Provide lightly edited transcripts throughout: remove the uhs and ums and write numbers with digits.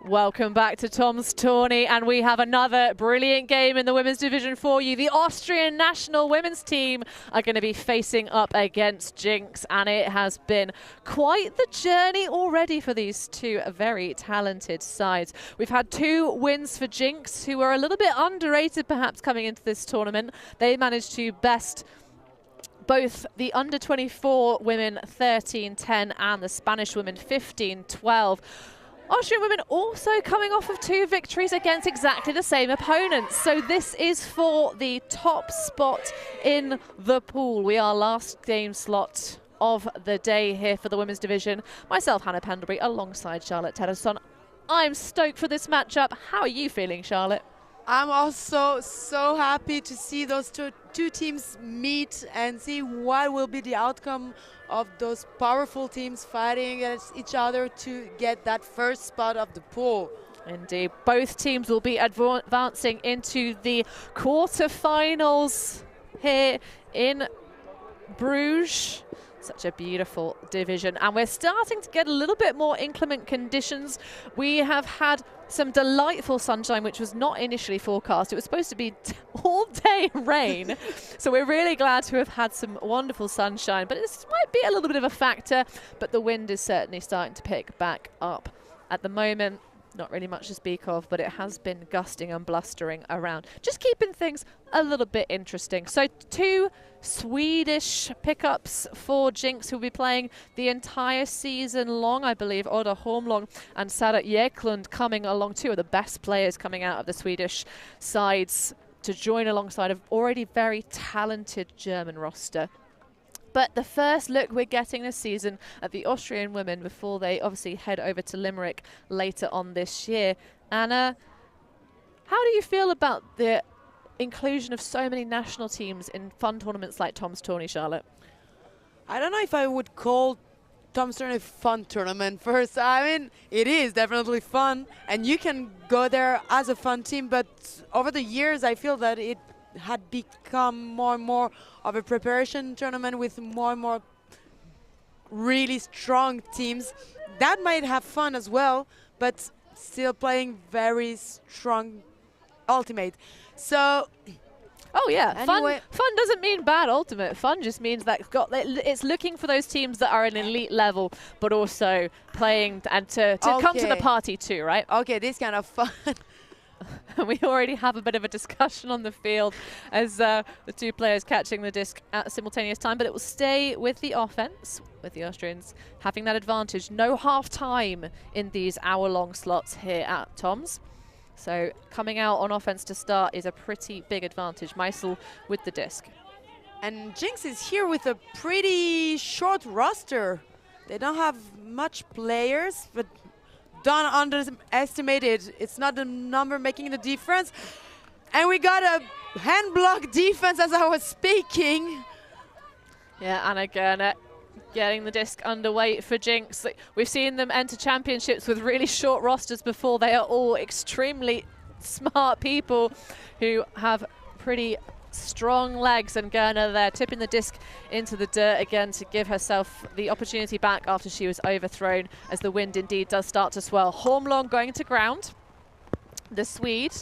Welcome back to Tom's Tourney, and we have another brilliant game in the women's division for you. The Austrian national women's team are going to be facing up against jinX, and it has been quite the journey already for these two very talented sides. We've had 2 wins for jinX, who are a little bit underrated perhaps coming into this tournament. They managed to best both the under-24 women 13-10 and the Spanish women 15-12. Austrian women also coming off of 2 victories against exactly the same opponents. So this is for the top spot in the pool. We are last game slot of the day here for the women's division. Myself, Hannah Pendlebury, alongside Charlotte Tedderson. I'm stoked for this matchup. How are you feeling, Charlotte? I'm also so happy to see those two teams meet and see what will be the outcome of those powerful teams fighting against each other to get that first spot of the pool. Indeed. Both teams will be advancing into the quarterfinals here in Bruges. Such a beautiful division, and we're starting to get a little bit more inclement conditions. We have had some delightful sunshine, which was not initially forecast. It was supposed to be all day rain. So we're really glad to have had some wonderful sunshine, but this might be a little bit of a factor, but the wind is certainly starting to pick back up. At the moment, not really much to speak of, but it has been gusting and blustering around, just keeping things a little bit interesting. So 2 Swedish pickups for jinX, who'll be playing the entire season long, I believe. Oda Holmlund and Sara Eklund coming along, 2 of the best players coming out of the Swedish sides to join alongside an already very talented German roster. But the first look we're getting this season at the Austrian women before they obviously head over to Limerick later on this year. Anna, how do you feel about the inclusion of so many national teams in fun tournaments like Tom's Tourney, Charlotte? I don't know if I would call Tom's Tourney a fun tournament first. I mean, it is definitely fun, and you can go there as a fun team, but over the years I feel that it had become more and more of a preparation tournament with more and more really strong teams that might have fun as well, but still playing very strong ultimate. So oh yeah, anyway, fun doesn't mean bad ultimate. Fun just means that it's looking for those teams that are an elite level, but also playing and to come to the party too, right? Okay, this kind of fun. We already have a bit of a discussion on the field as the 2 players catching the disc at a simultaneous time, but it will stay with the offense, with the Austrians having that advantage. No half time in these hour-long slots here at Tom's. So coming out on offense to start is a pretty big advantage. Meisel with the disc. And jinX is here with a pretty short roster. They don't have much players, but don't underestimate it. It's not the number making the difference. And we got a hand block defense as I was speaking. Yeah, and again, getting the disc underway for jinX. We've seen them enter championships with really short rosters before. They are all extremely smart people who have pretty strong legs, and Gerner there tipping the disc into the dirt again to give herself the opportunity back after she was overthrown, as the wind indeed does start to swell. Holmlund going to ground. The Swede,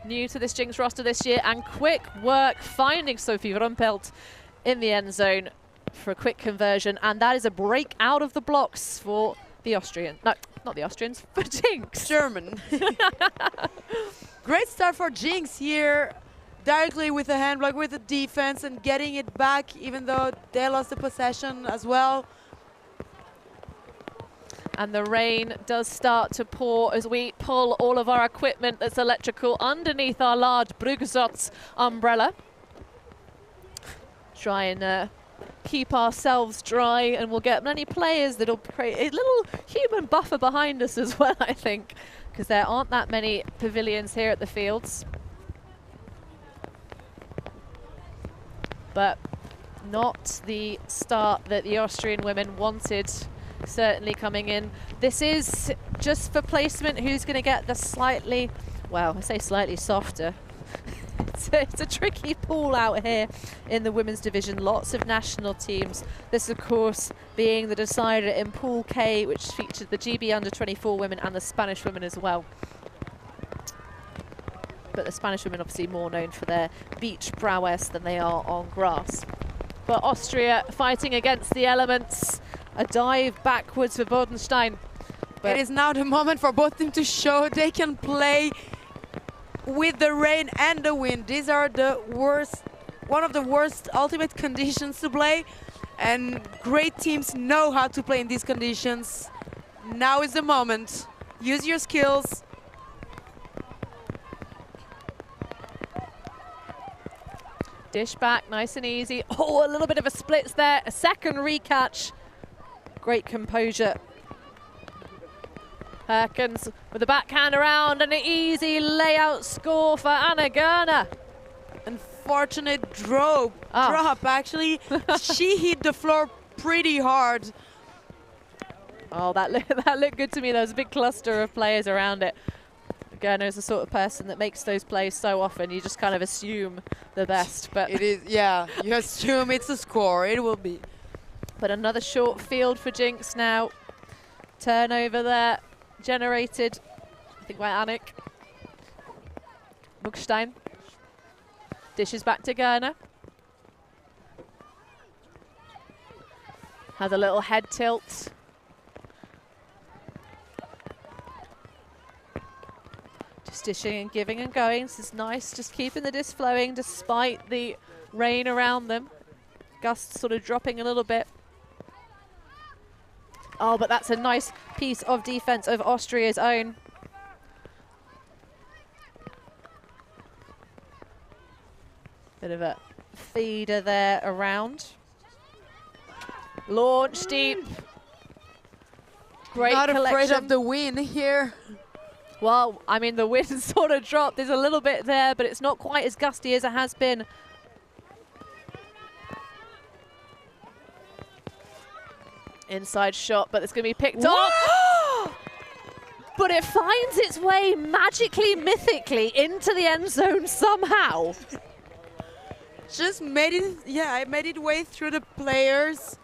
new to this jinX roster this year, and quick work finding Sophie Rumpelt in the end zone for a quick conversion, and that is a break out of the blocks for the Austrian. No, not the Austrians, for jinX. German. Great start for jinX here. Directly with the hand block, with the defense, and getting it back, even though they lost the possession as well. And the rain does start to pour as we pull all of our equipment that's electrical underneath our large Brugge umbrella. Try and keep ourselves dry, and we'll get many players that'll create a little human buffer behind us as well, I think, because there aren't that many pavilions here at the fields. But not the start that the Austrian women wanted, certainly coming in. This is just for placement. Who's going to get the slightly, well, I say slightly softer. it's a tricky pool out here in the women's division. Lots of national teams. This, of course, being the decider in Pool K, which featured the GB under-24 women and the Spanish women as well. But the Spanish women obviously more known for their beach prowess than they are on grass. But Austria fighting against the elements. A dive backwards for Bodenstein. But it is now the moment for both teams to show they can play with the rain and the wind. These are the worst, one of the worst ultimate conditions to play, and great teams know how to play in these conditions. Now is the moment. Use your skills. Dish back, nice and easy. Oh, a little bit of a splits there. A second recatch. Great composure. Perkins with the backhand around and an easy layout score for Anna Gerner. Unfortunate drop actually. She hit the floor pretty hard. Oh, that looked good to me. There was a big cluster of players around it. Gerner is the sort of person that makes those plays so often. You just kind of assume the best. But it is, yeah, you assume it's a score. It will be. But another short field for jinX now. Turnover there. Generated, I think, by Annick. Buchstein. Dishes back to Gerner. Has a little head tilt. Just dishing and giving and going. This is nice, just keeping the disc flowing despite the rain around them. Gusts sort of dropping a little bit. Oh, but that's a nice piece of defense of Austria's own. Bit of a feeder there around. Launch deep. Great Not collection. afraid of the wind here. Well, I mean, the wind sort of dropped. There's a little bit there, but it's not quite as gusty as it has been. Inside shot, but it's going to be picked up. But it finds its way magically, mythically into the end zone somehow. Just made it, yeah, it made its way through the players.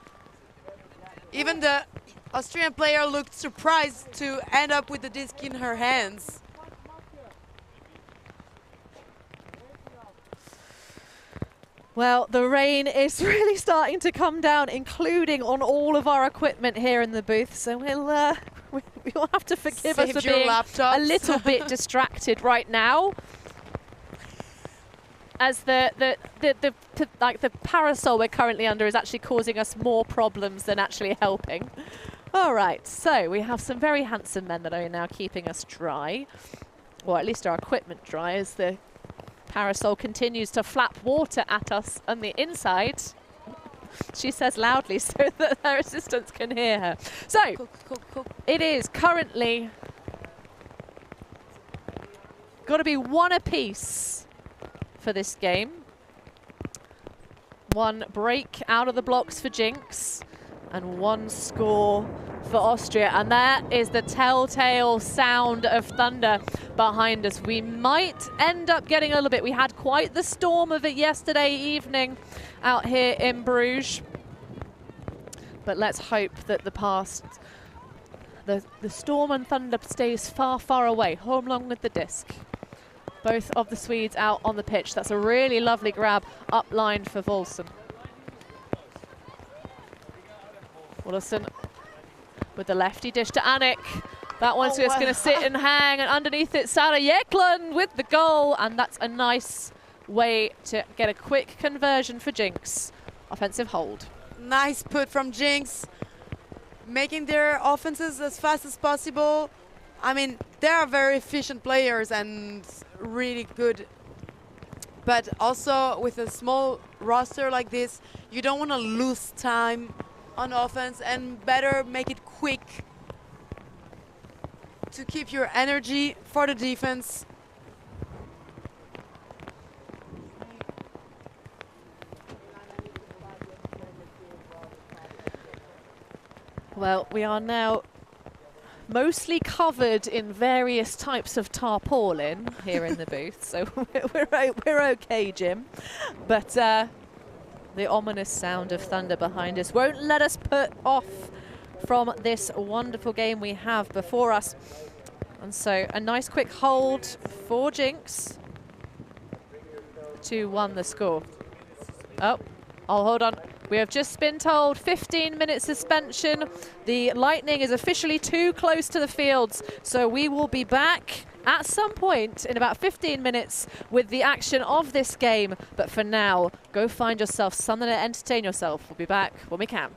Even the Austrian player looked surprised to end up with the disc in her hands. Well, the rain is really starting to come down, including on all of our equipment here in the booth. So we'll have to forgive us for being a little bit distracted right now, as the parasol we're currently under is actually causing us more problems than actually helping. All right, so we have some very handsome men that are now keeping us dry, or at least our equipment dry, as the parasol continues to flap water at us on the inside. She says loudly so that her assistants can hear her. So it is currently got to be one apiece for this game. One break out of the blocks for jinX and one score for Austria. And that is the telltale sound of thunder behind us. We might end up getting a little bit. We had quite the storm of it yesterday evening out here in Bruges. But let's hope that the storm and thunder stays far, far away, home along with the disc. Both of the Swedes out on the pitch. That's a really lovely grab up line for Volsen. Willison with the lefty dish to Annick. That one's just going to sit and hang, and underneath it, Sarah Jeklund with the goal, and that's a nice way to get a quick conversion for jinX. Offensive hold. Nice put from jinX, making their offenses as fast as possible. I mean, they are very efficient players and really good. But also with a small roster like this, you don't want to lose time on offense, and better make it quick to keep your energy for the defense. Well, we are now mostly covered in various types of tarpaulin here in the booth, so we're okay, Jim. But the ominous sound of thunder behind us won't let us put off from this wonderful game we have before us. And so a nice quick hold for jinX. 2-1 the score. Oh, hold on. We have just been told 15-minute suspension. The Lightning is officially too close to the fields, so we will be back at some point in about 15 minutes with the action of this game. But for now, go find yourself something to entertain yourself. We'll be back when we can.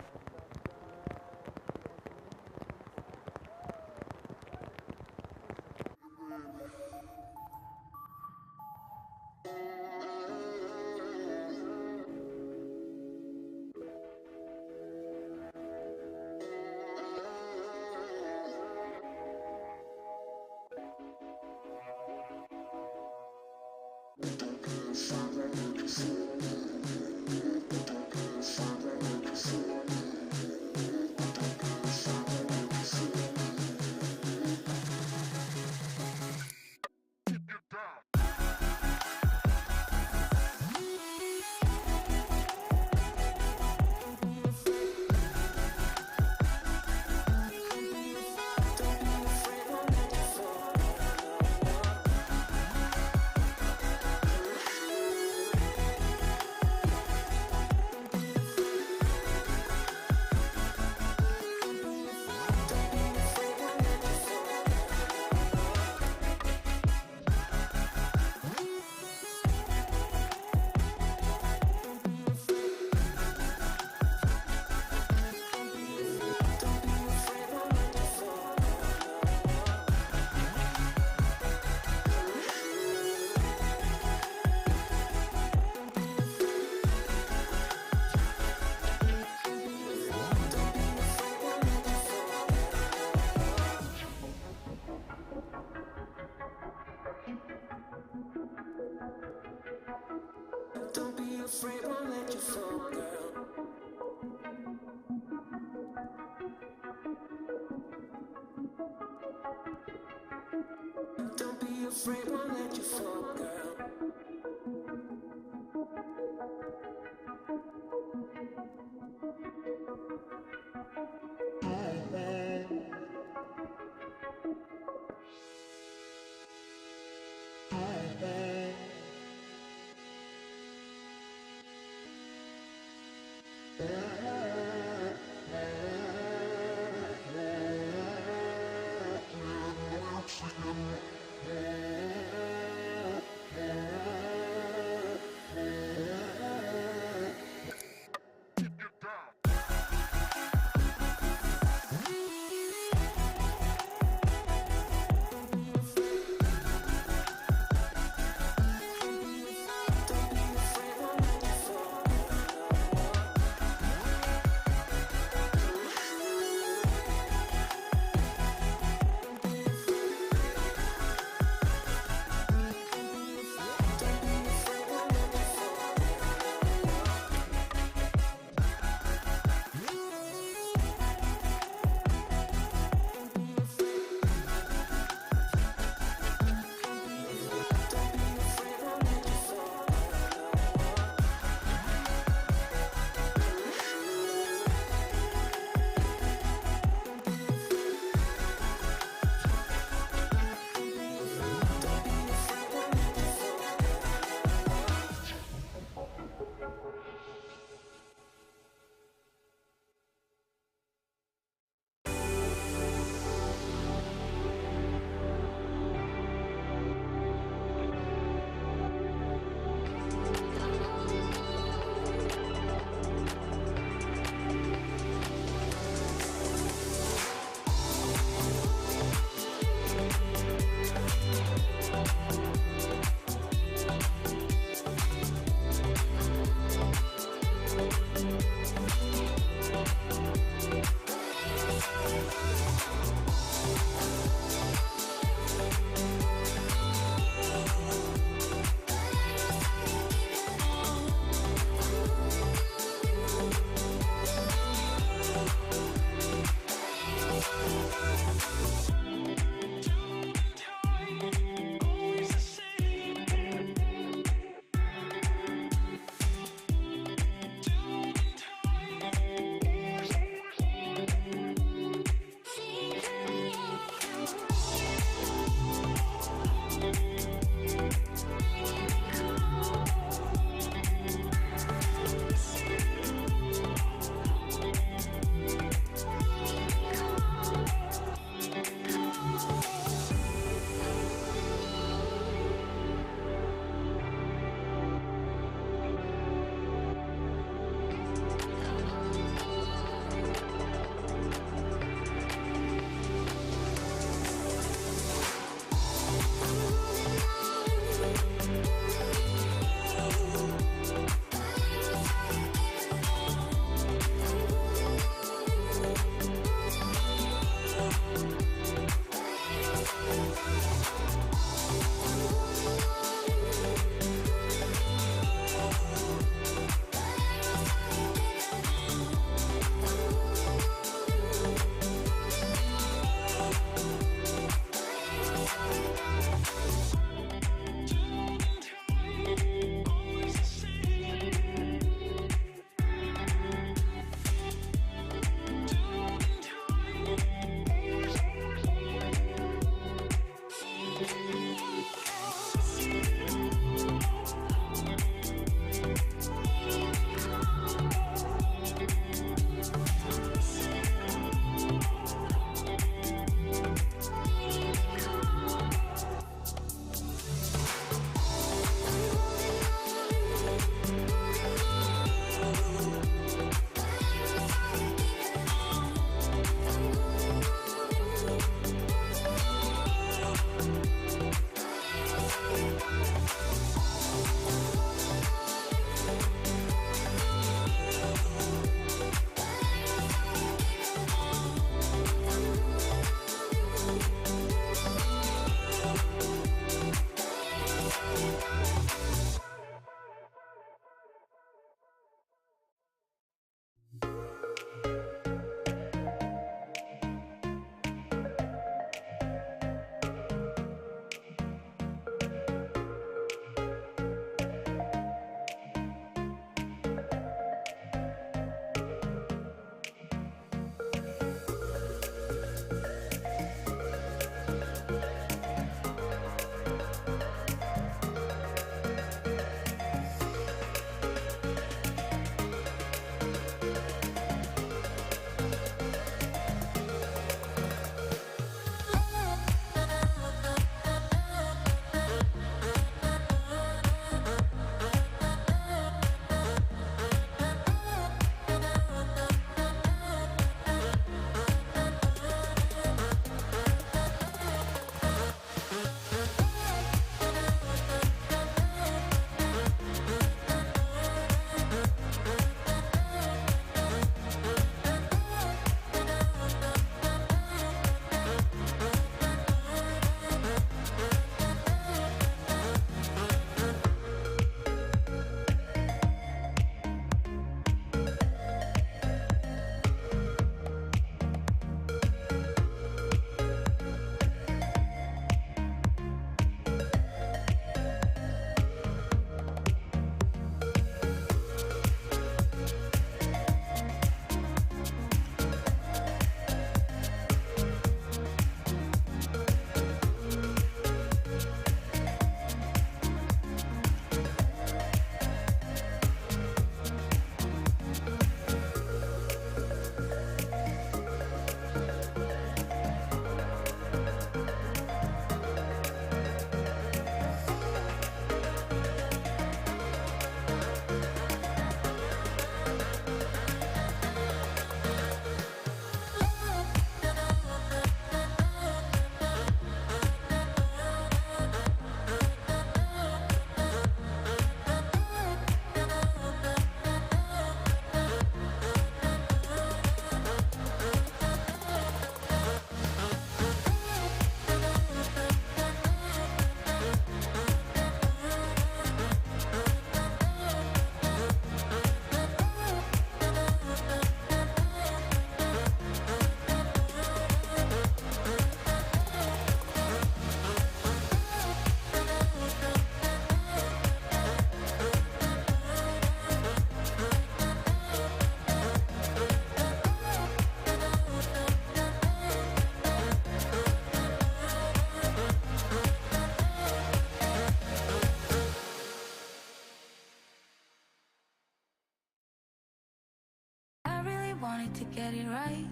wanted to get it right,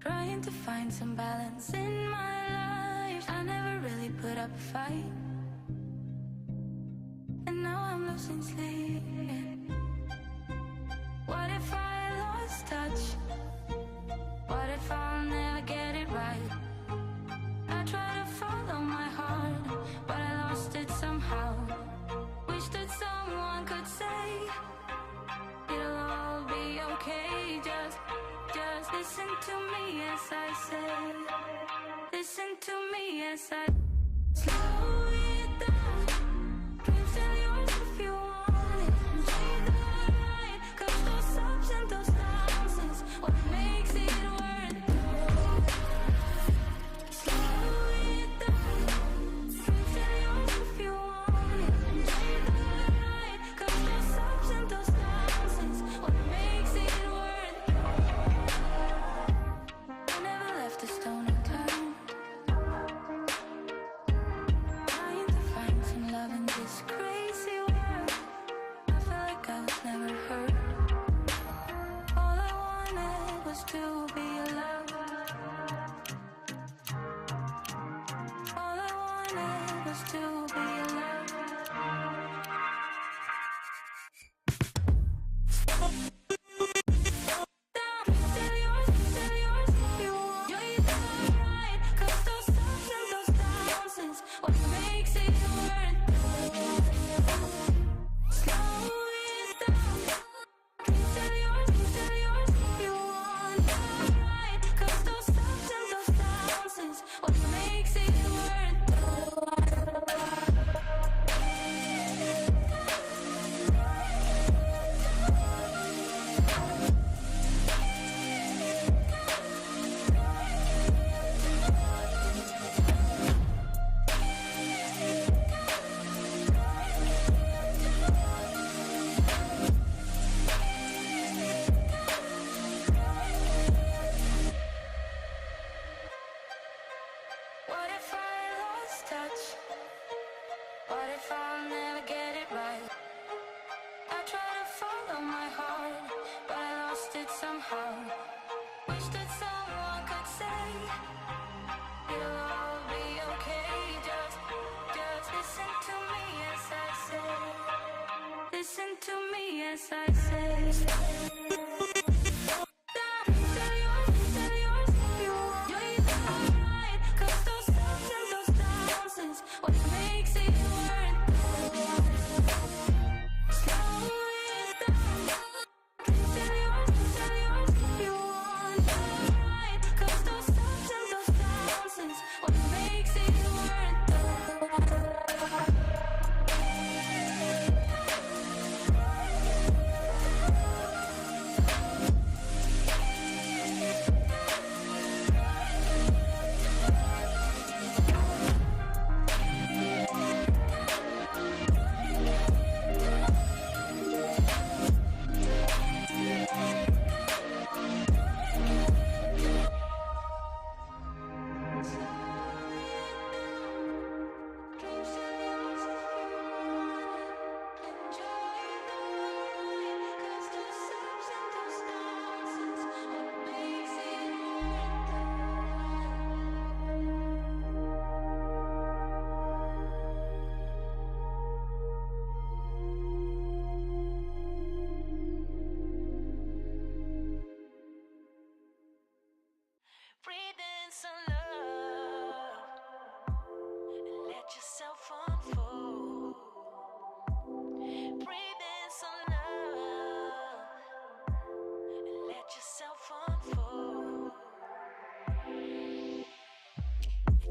trying to find some balance in my life. I never really put up a fight, and now I'm losing sleep. What if I lost touch? What if I'll never get it right? I try to follow my heart, but I lost it somehow. Wish that someone could say it'll all be okay. Just listen to me as I say. Listen to me as I slow it down. Dreams are yours if you want. was to be alone.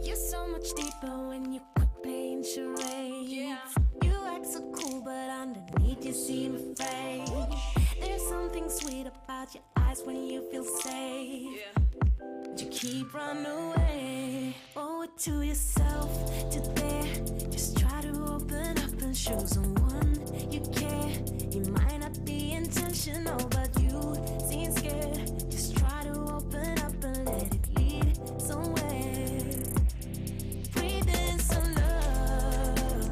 You're so much deeper when you quit playing charades. Yeah. You act so cool, but underneath you seem afraid. There's something sweet about your eyes when you feel safe. Yeah. But you keep running away. Owe it to yourself today. Just try to open up and show someone you care. You might not be intentional, but you seem scared. Just try to open up and let it lead somewhere. Breathe in some love.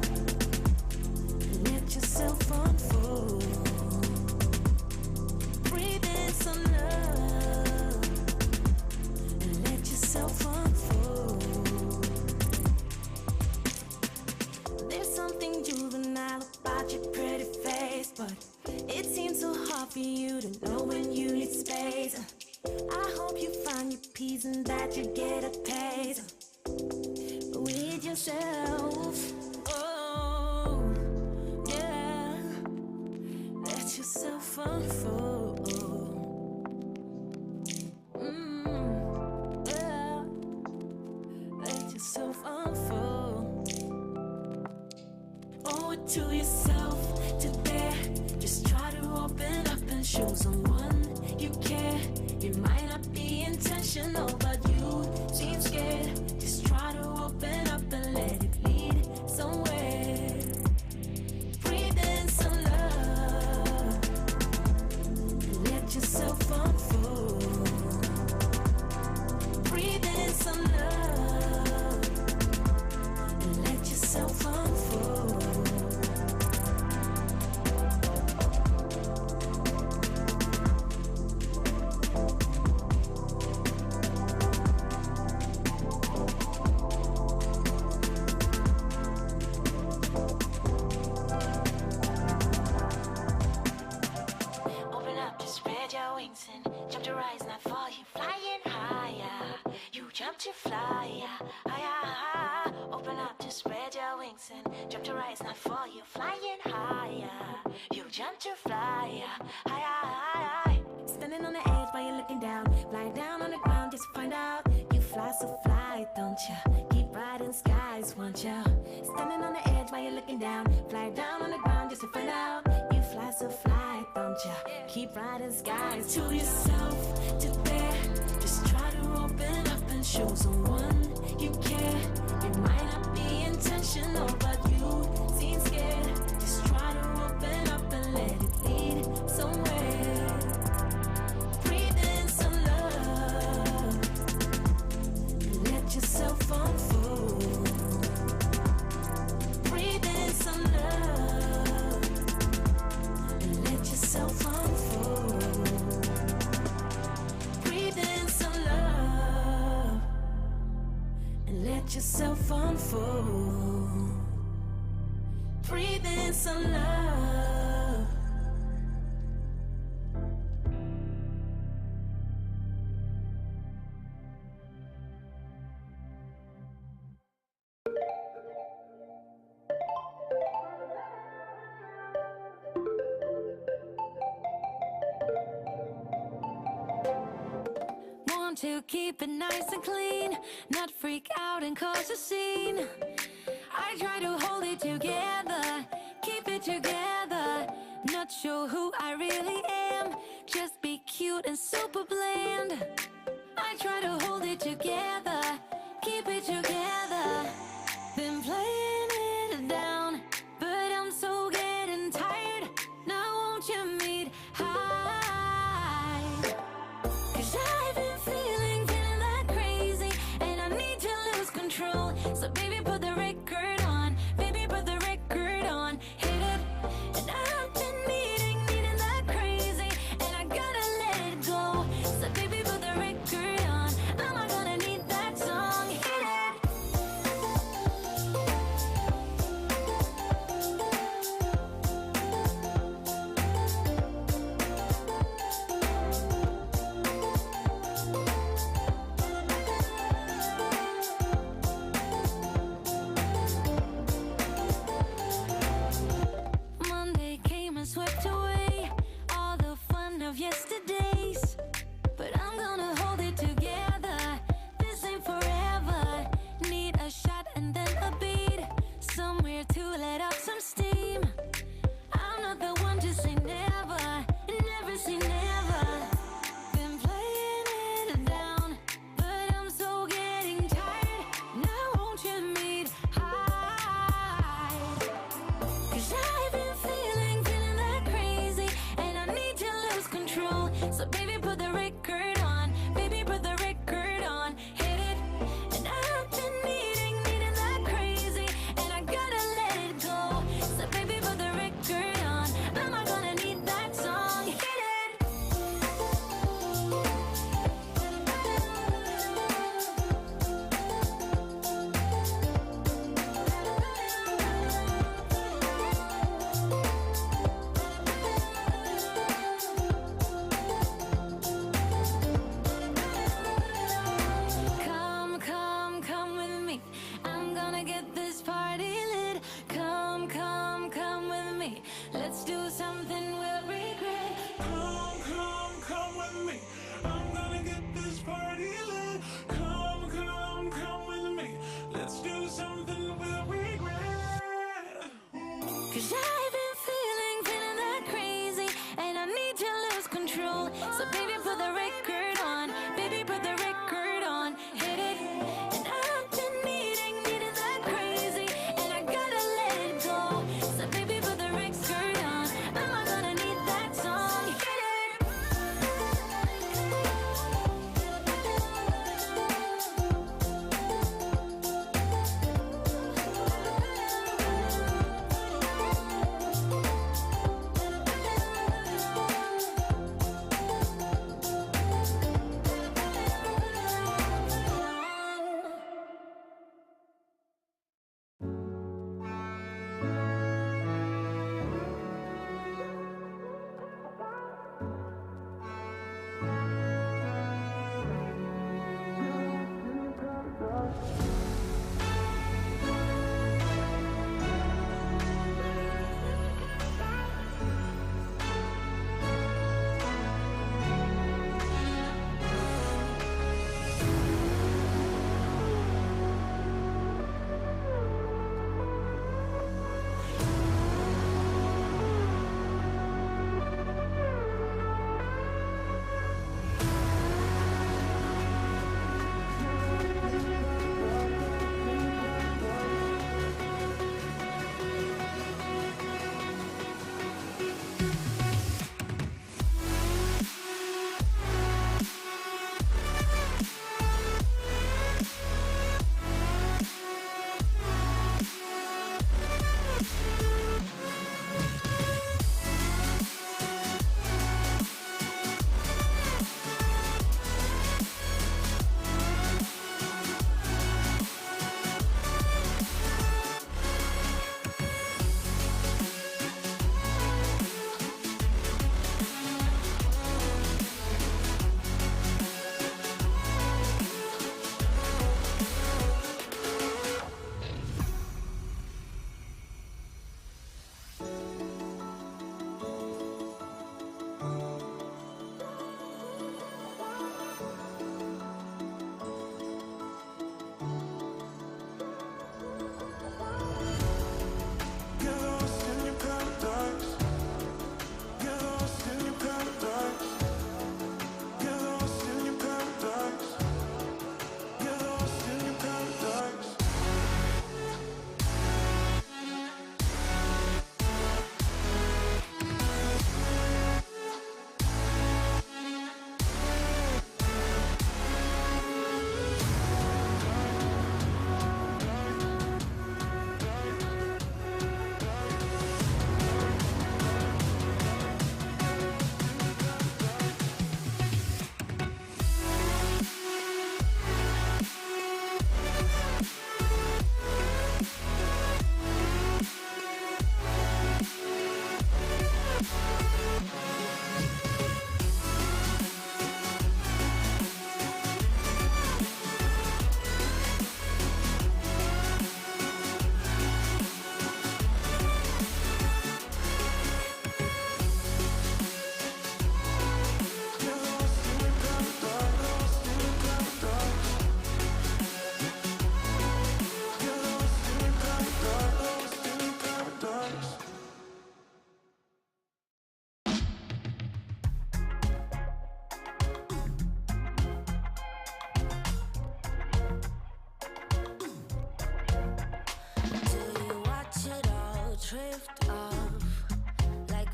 Let yourself unfold. Breathe in some love. Let yourself unfold. There's something juvenile about your pretty face, but it seems so hard for you to know when you need space. I hope you find your peace and that you get a taste with yourself. Oh, yeah. Let yourself unfold. Yeah. Let yourself unfold. Owe it to yourself today. Just try to open up and show someone you care. It might not be intentional, but you seem scared. Just try to open up and let it lead somewhere. Breathe in some love. Let yourself unfold. Breathe in some love. Let yourself unfold. jump to fly, open up to spread your wings and jump to rise, not fall, you flying higher. You jump to fly, standing on the edge while you're looking down, fly down on the ground just to find out. You fly so fly, don't ya? Keep riding skies, won't ya? Standing on the edge while you're looking down, fly down on the ground just to find out. You fly so fly, don't ya? Keep riding skies. To yourself, to there, just try to open up and show someone you care. It might not be intentional, but you seem scared. Just try to open up and let it lead somewhere. Breathe in some love and let yourself unfold. Breathe in some love and let yourself unfold. Breathe in some love and let yourself unfold. Breathe in some love. Want to keep it nice and clean, not freak out and cause a scene. I try to hold it together, keep it together. Not sure who I really am, just be cute and super bland. I try to hold it together, keep it together. Been playing it down, but I'm so getting tired. Now won't you meet high? 'Cause I've been feeling that crazy, and I need to lose control. So baby, put the record on, baby, put the record on, hit it. And I've been needing that crazy, and I gotta let it go. So baby, put the record on, I'm not gonna need that song, hit it. Monday came and swept away all the fun of yesterdays. But I'm gonna hold it together, this ain't forever. Need a shot and then a beat, somewhere to let out some steam. I'm not the one to say never, never say never. Been playing it down, but I'm so getting tired. Now won't you meet high? 'Cause I've been feeling that crazy, and I need to lose control. So baby, put the record on, baby, put the record on, hit it. And I've been needing that crazy, and I gotta let it go. So baby, put the record on, I'm not gonna need that song, hit it.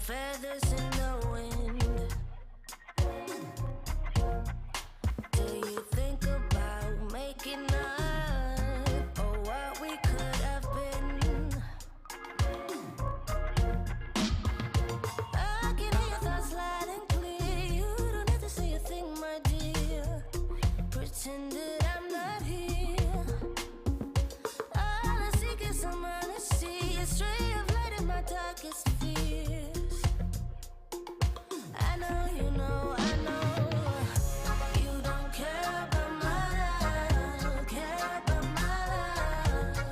feathers in the wind. Do you think about making up or what we could have been? I can hear your thoughts loud and clear. You don't have to say a thing, my dear. Pretend that I'm not here. All I seek is some honesty, a stray of light in my darkest fears. I know you know, I know. You don't care about my life, care about my life.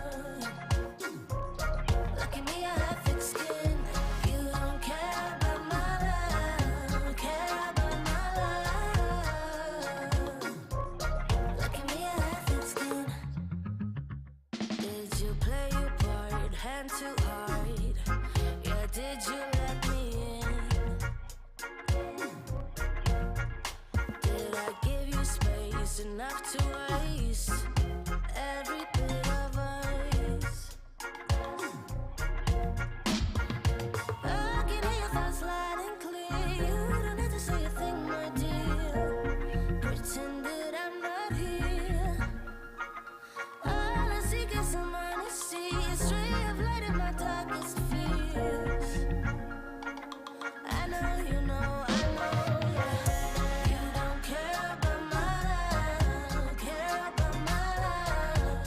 Look at me, I have thick skin. You don't care about my life, care about my life. Look at me, I have thick skin. Did you play your part, hand too hard? Yeah, did you let me in? Did I give you space enough to waste every bit of ice? I can hear your thoughts loud and clear. You don't have to say a thing, my dear. Pretend that I'm not here. All I seek is some honesty, a stray of light in my darkest fears. I know you know, I know. You don't care about my life, care about my life.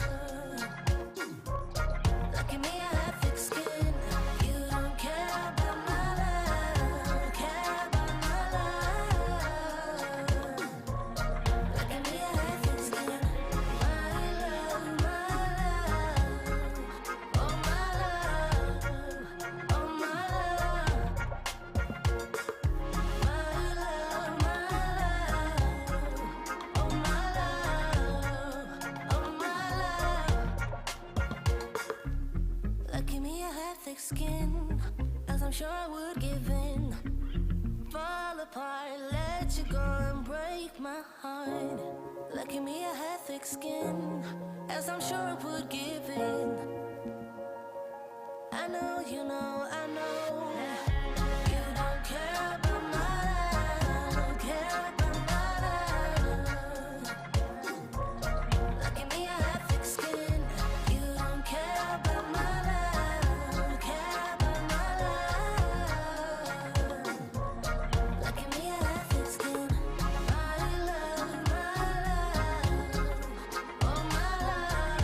Look at me, I have thick skin. You don't care about my life, care about my life. Look at me, I have thick skin. My love, oh my love, oh my love. My love, oh my love, oh my love. Look at me, I have thick skin, else I'm sure I would give in. Fall apart, let you go and break my heart. Look at me, I have thick skin, else I'm sure I would give in. I know you know, I know. You don't care about my life, care about my life. Look at me, I have thick skin. You don't care about my life, care about my life. Look at me, I have thick skin. My love, oh my love,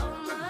oh my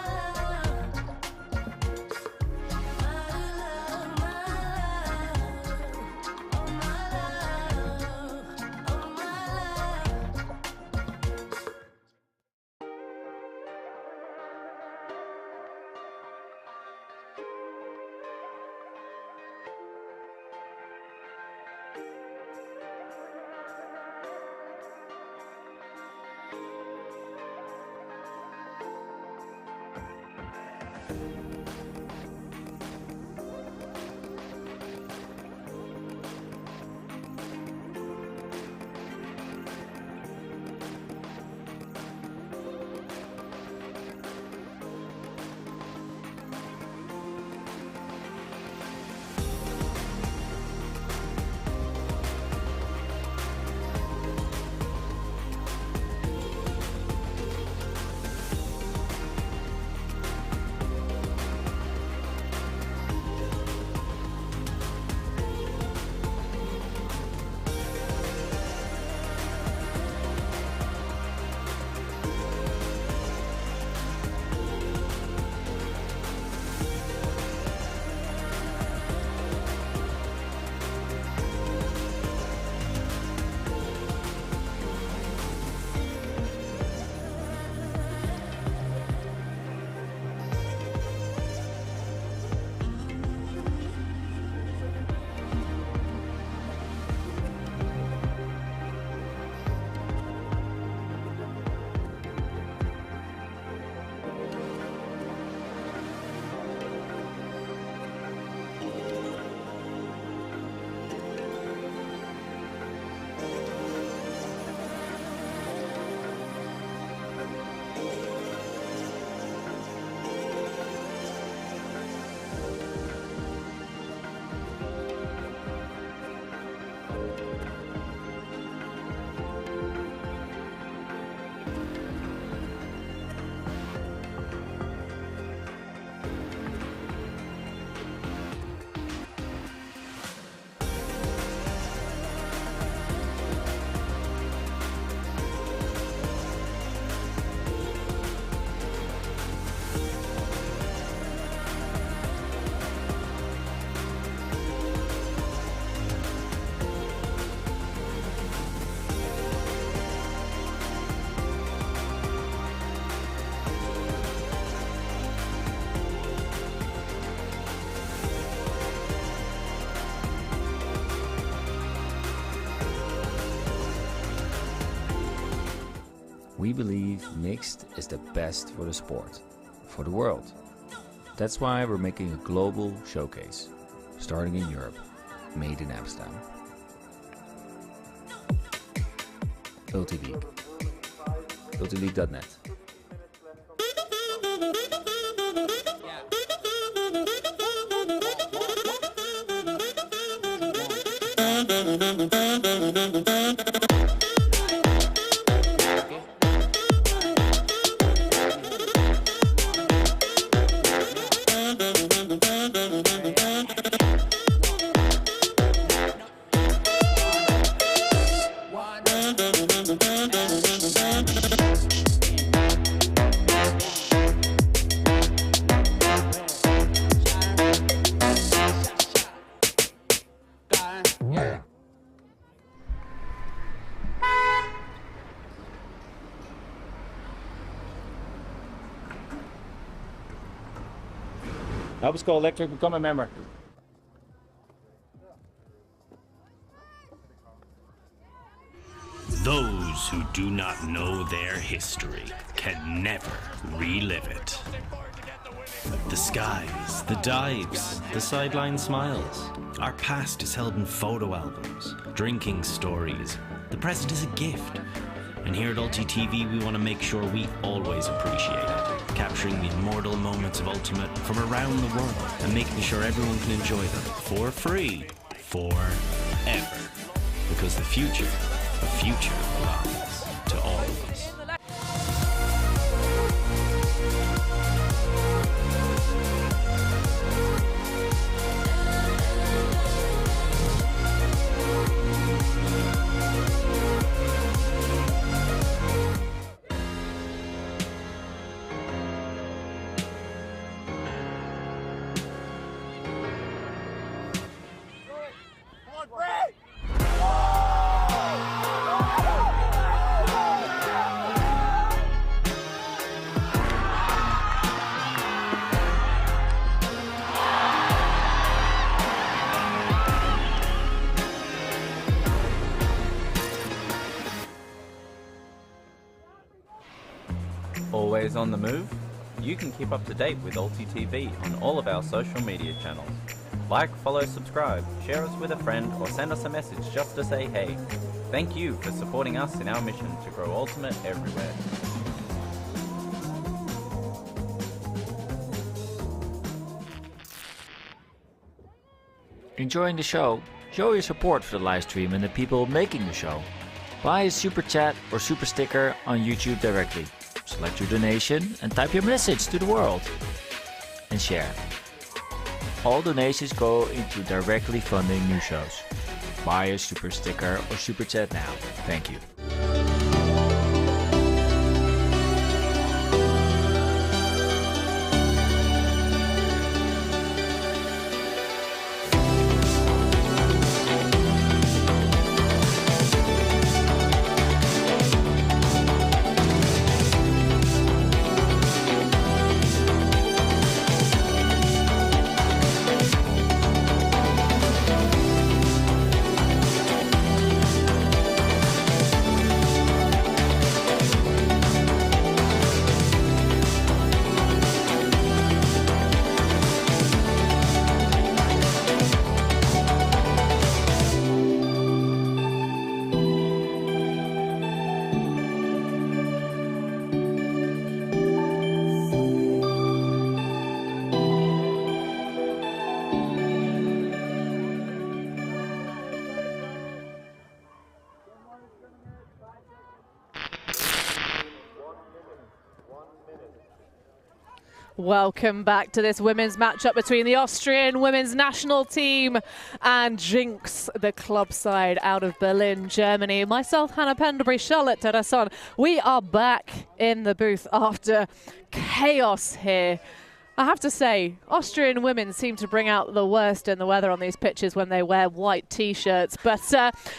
We believe mixed is the best for the sport, for the world. That's why we're making a global showcase, starting in Europe, made in Amsterdam. ULTI.TV. ULTI.net. Help us go electric, become a member. Those who do not know their history can never relive it. The skies, the dives, the sideline smiles. Our past is held in photo albums, drinking stories. The present is a gift. And here at ULTI.TV, we want to make sure we always appreciate it, capturing the immortal moments of Ultimate from around the world and making sure everyone can enjoy them for free, forever. Because the future belongs to all of us. Always on the move? You can keep up to date with ULTI.TV on all of our social media channels. Like, follow, subscribe, share us with a friend, or send us a message just to say hey. Thank you for supporting us in our mission to grow Ultimate everywhere. Enjoying the show? Show your support for the live stream and the people making the show. Buy a super chat or super sticker on YouTube directly. Select your donation and type your message to the world. And share. All donations go into directly funding new shows. Buy a super sticker or super chat now. Thank you. Welcome back to this women's matchup between the Austrian women's national team and jinX, the club side out of Berlin, Germany. Myself, Hannah Pendlebury, Charlotte Terrasson. We are back in the booth after chaos here. I have to say, Austrian women seem to bring out the worst in the weather on these pitches when they wear white T-shirts. But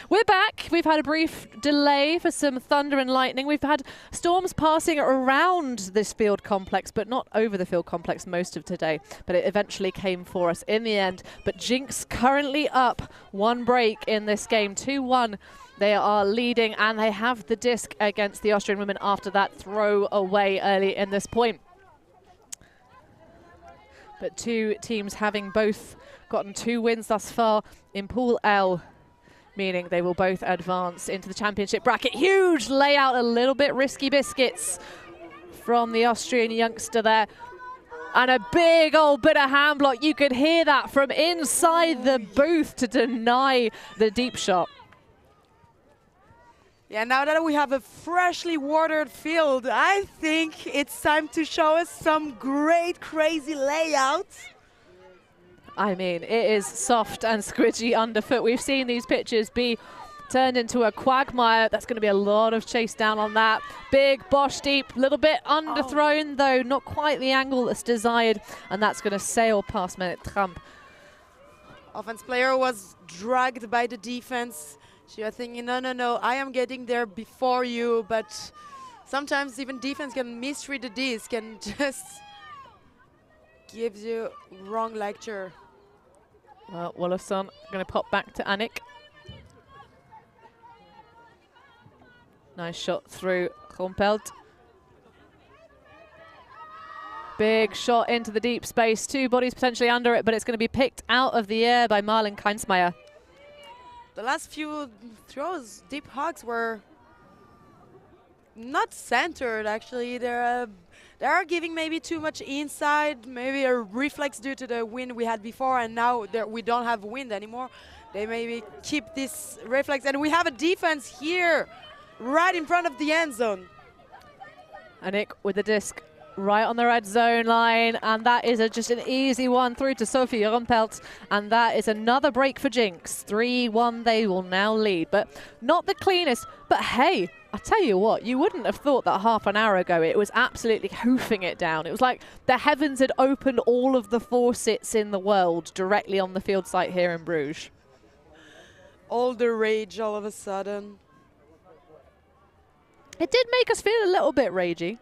we're back. We've had a brief delay for some thunder and lightning. We've had storms passing around this field complex, but not over the field complex most of today. But it eventually came for us in the end. But jinX currently up one break in this game, 2-1. They are leading, and they have the disc against the Austrian women after that throw away early in this point. But two teams having both gotten 2 wins thus far in Pool L, meaning they will both advance into the championship bracket. Huge layout, a little bit risky biscuits from the Austrian youngster there. And a big old bit of hand block. You could hear that from inside the booth to deny the deep shot. Yeah, now that we have a freshly watered field, I think it's time to show us some great, crazy layouts. I mean, it is soft and squidgy underfoot. We've seen these pitches be turned into a quagmire. That's going to be a lot of chase down on that. Big Bosch deep, little bit underthrown though, not quite the angle that's desired, and that's going to sail past Menet Trump. Offense player was dragged by the defense. She was thinking, no, I am getting there before you, but sometimes even defense can misread the disc and just gives you wrong lecture. Well, Wolfson going to pop back to Annick. Nice shot through Rumpelt. Big shot into the deep space. 2 bodies potentially under it, but it's going to be picked out of the air by Marlon Keinsmeyer. The last few throws, deep hugs, were not centered, actually. They are giving maybe too much inside, maybe a reflex due to the wind we had before, and now we don't have wind anymore. They maybe keep this reflex, and we have a defense here, right in front of the end zone. Annick with the disc right on the red zone line, and that is just an easy one through to Sophie Rumpelt, and that is another break for jinX. 3-1 they will now lead, but not the cleanest. But hey, I tell you what, you wouldn't have thought that half an hour ago it was absolutely hoofing it down. It was like the heavens had opened all of the faucets in the world directly on the field site here in Bruges. All the rage all of a sudden. It did make us feel a little bit ragey.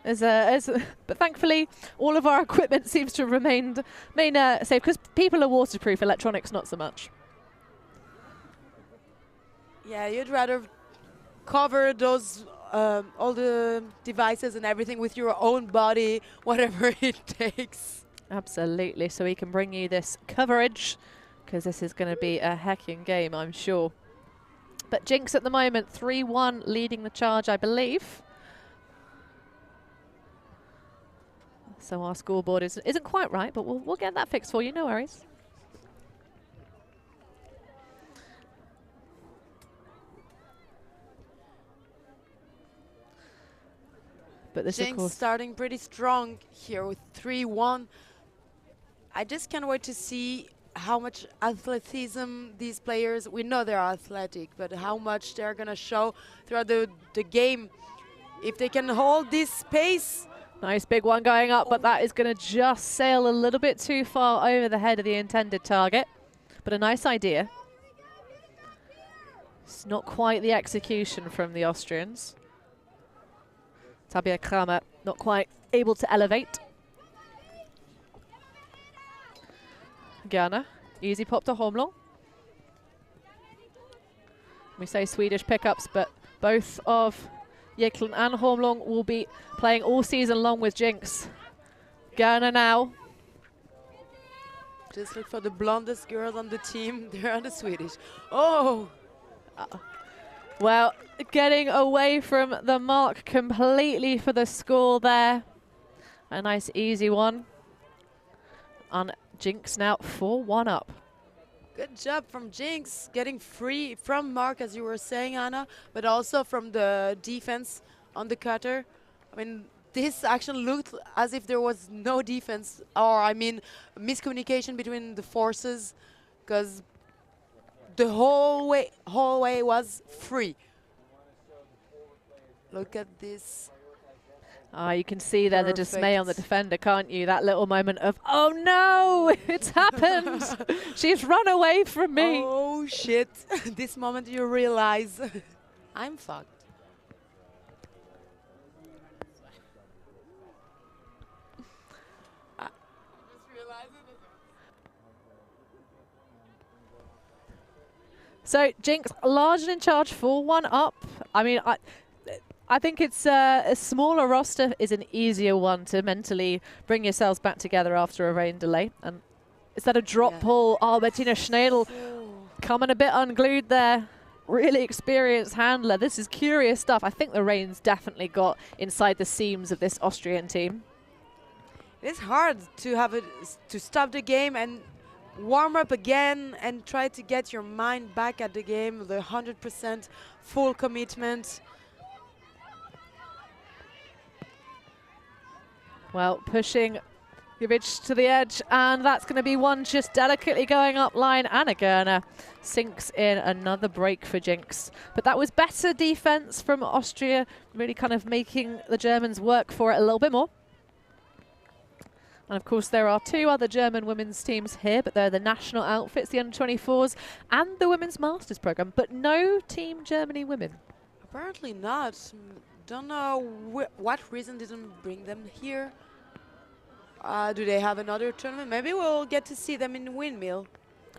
But thankfully, all of our equipment seems to remain safe, because people are waterproof, electronics not so much. Yeah, you'd rather cover those all the devices and everything with your own body, whatever it takes. Absolutely, so we can bring you this coverage, because this is going to be a hecking game, I'm sure. But jinX at the moment, 3-1 leading the charge, I believe. So our scoreboard isn't quite right, but we'll get that fixed for you, no worries. But this jinX of course starting pretty strong here with 3-1. I just can't wait to see how much athleticism these players, we know they're athletic, but how much they're gonna show throughout the game. If they can hold this pace. Nice big one going up, but that is going to just sail a little bit too far over the head of the intended target. But a nice idea. It's not quite the execution from the Austrians. Tabia Kramer not quite able to elevate. Gerne. Easy pop to Holmlund. We say Swedish pickups, but both of Jeklund and Holmlund will be playing all season long with jinX. Gerne now. Just look for the blondest girls on the team. They're on the Swedish. Oh! Well, getting away from the mark completely for the score there. A nice easy one. On jinX now 4-1 up. Good job from jinX, getting free from mark, as you were saying, Anna, but also from the defense on the cutter. I mean, this action looked as if there was no defense, or I mean, miscommunication between the forces, because the whole way was free. Look at this. You can see there the dismay on the defender, can't you? That little moment of, oh no, it's happened. She's run away from me. Oh shit. This moment you realize I'm fucked. So jinX largely in charge, 4-1 up. I mean, I think it's a smaller roster is an easier one to mentally bring yourselves back together after a rain delay. And is that a drop pull? Oh, Bettina Schneidl coming a bit unglued there. Really experienced handler. This is curious stuff. I think the rain's definitely got inside the seams of this Austrian team. It's hard to have it to stop the game and warm up again and try to get your mind back at the game, the 100% full commitment. Well, pushing Jovic to the edge, and that's going to be one just delicately going up line. Anna Gerner sinks in another break for jinX. But that was better defense from Austria, really kind of making the Germans work for it a little bit more. And of course, there are two other German women's teams here, but they're the national outfits, the under-24s, and the women's masters program, but no Team Germany women. Apparently not. Don't know what reason didn't bring them here. Do they have another tournament? Maybe we'll get to see them in Windmill.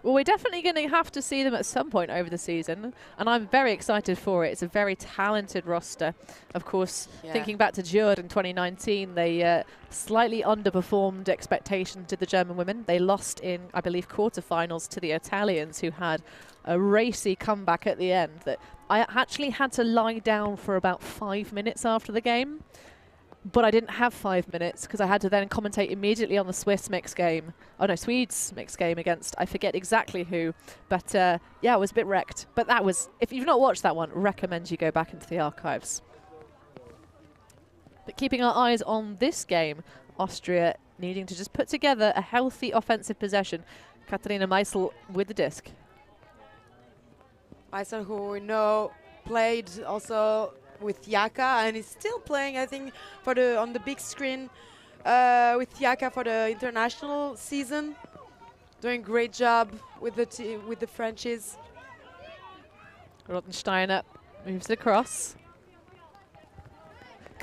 Well, we're definitely going to have to see them at some point over the season, and I'm very excited for it. It's a very talented roster. Of course, thinking back to Jurd in 2019, they slightly underperformed expectations to the German women. They lost in, I believe, quarterfinals to the Italians, who had a racy comeback at the end that I actually had to lie down for about 5 minutes after the game. But I didn't have 5 minutes because I had to then commentate immediately on the Swiss mixed game. Oh no, Swedes mixed game against, I forget exactly who. But yeah, I was a bit wrecked. But that was, if you've not watched that one, recommend you go back into the archives. But keeping our eyes on this game, Austria needing to just put together a healthy offensive possession. Katharina Meisel with the disc. Meisel, who we know played also with Yaka and is still playing, I think, for on the big screen with Yaka for the international season. Doing great job with the Frenchies. Rottensteiner moves it across.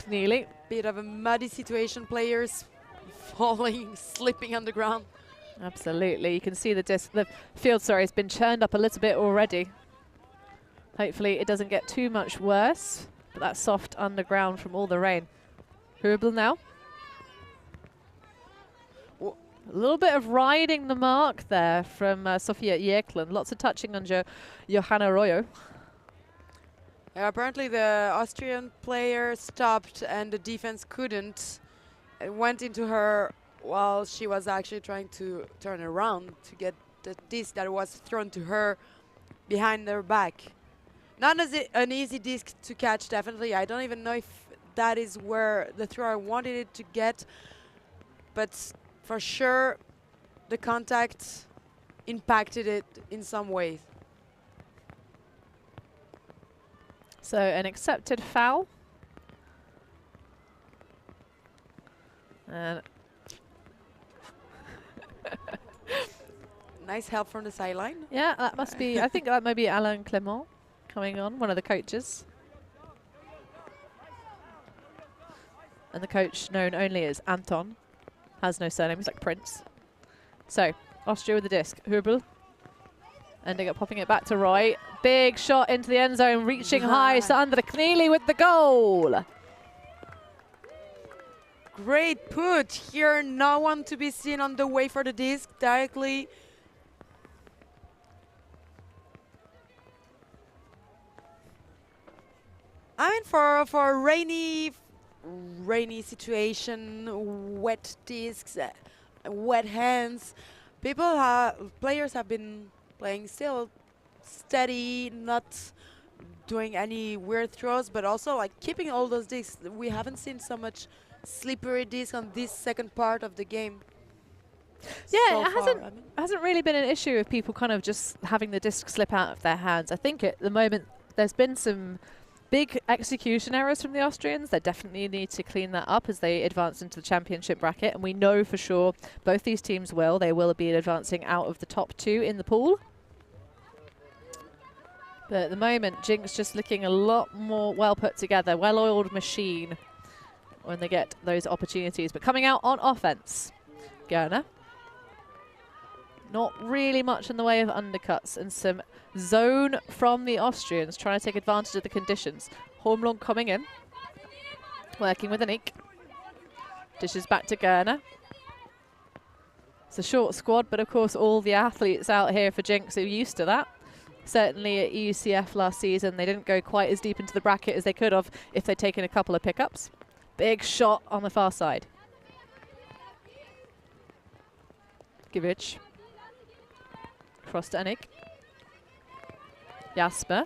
Kneely. Bit of a muddy situation, players falling, slipping on the ground. Absolutely, you can see the field, sorry, has been churned up a little bit already. Hopefully it doesn't get too much worse. But that's soft underground from all the rain. Hubel now. A little bit of riding the mark there from Sofia Jeklen. Lots of touching on Johanna Royo. Apparently the Austrian player stopped and the defense couldn't. It went into her while she was actually trying to turn around to get the disc that was thrown to her behind her back. Not an easy disc to catch, definitely. I don't even know if that is where the thrower wanted it to get. But for sure, the contact impacted it in some ways. So an accepted foul. And nice help from the sideline. Yeah, that must be, I think that might be Alain Clément coming on, one of the coaches. And the coach, known only as Anton, has no surname, he's like Prince. So, Austria with the disc. Hubel ending up popping it back to Roy. Big shot into the end zone, reaching high. Sandra Kneely with the goal. Great put here. No one to be seen on the way for the disc directly. I mean, for a rainy situation, wet discs, wet hands, players have been playing still steady, not doing any weird throws, but also like keeping all those discs. We haven't seen so much slippery discs on this second part of the game. Yeah, so it hasn't really been an issue of people kind of just having the disc slip out of their hands. I think at the moment there's been some big execution errors from the Austrians. They definitely need to clean that up as they advance into the championship bracket. And we know for sure both these teams will. They will be advancing out of the top two in the pool. But at the moment, jinX just looking a lot more well put together, well-oiled machine when they get those opportunities. But coming out on offense, Gerner. Not really much in the way of undercuts, and some zone from the Austrians trying to take advantage of the conditions. Hormlong coming in, working with Aniek. Dishes back to Gerner. It's a short squad, but of course all the athletes out here for jinX are used to that. Certainly at EUCF last season, they didn't go quite as deep into the bracket as they could have if they'd taken a couple of pickups. Big shot on the far side. Givic. Cross to Aniek. Jasper.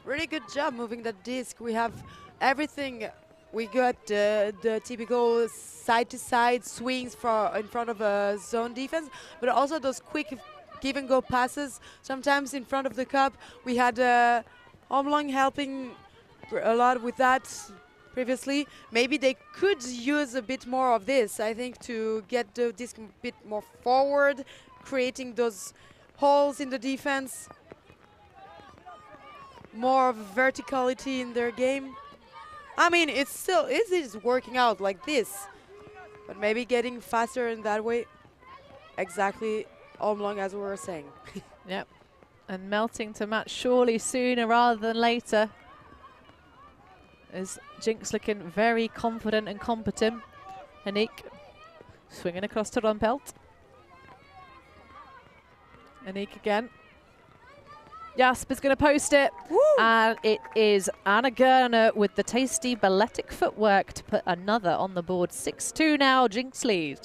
Really good job moving that disc. We have everything. We got the typical side-to-side swings in front of a zone defense, but also those quick give-and-go passes. Sometimes in front of the cup, we had Hormlong helping a lot with that previously. Maybe they could use a bit more of this, I think, to get the disc a bit more forward, creating those holes in the defense. More verticality in their game. I mean, it is working out like this, but maybe getting faster in that way. Exactly, Hormlong, as we were saying. Yep, and melting to match surely sooner rather than later. As jinX looking very confident and competent. Aniek swinging across to Rumpelt. Aniek again. Jasper's going to post it. Woo! And it is Anna Gerner with the tasty balletic footwork to put another on the board. 6-2 now, jinX lead.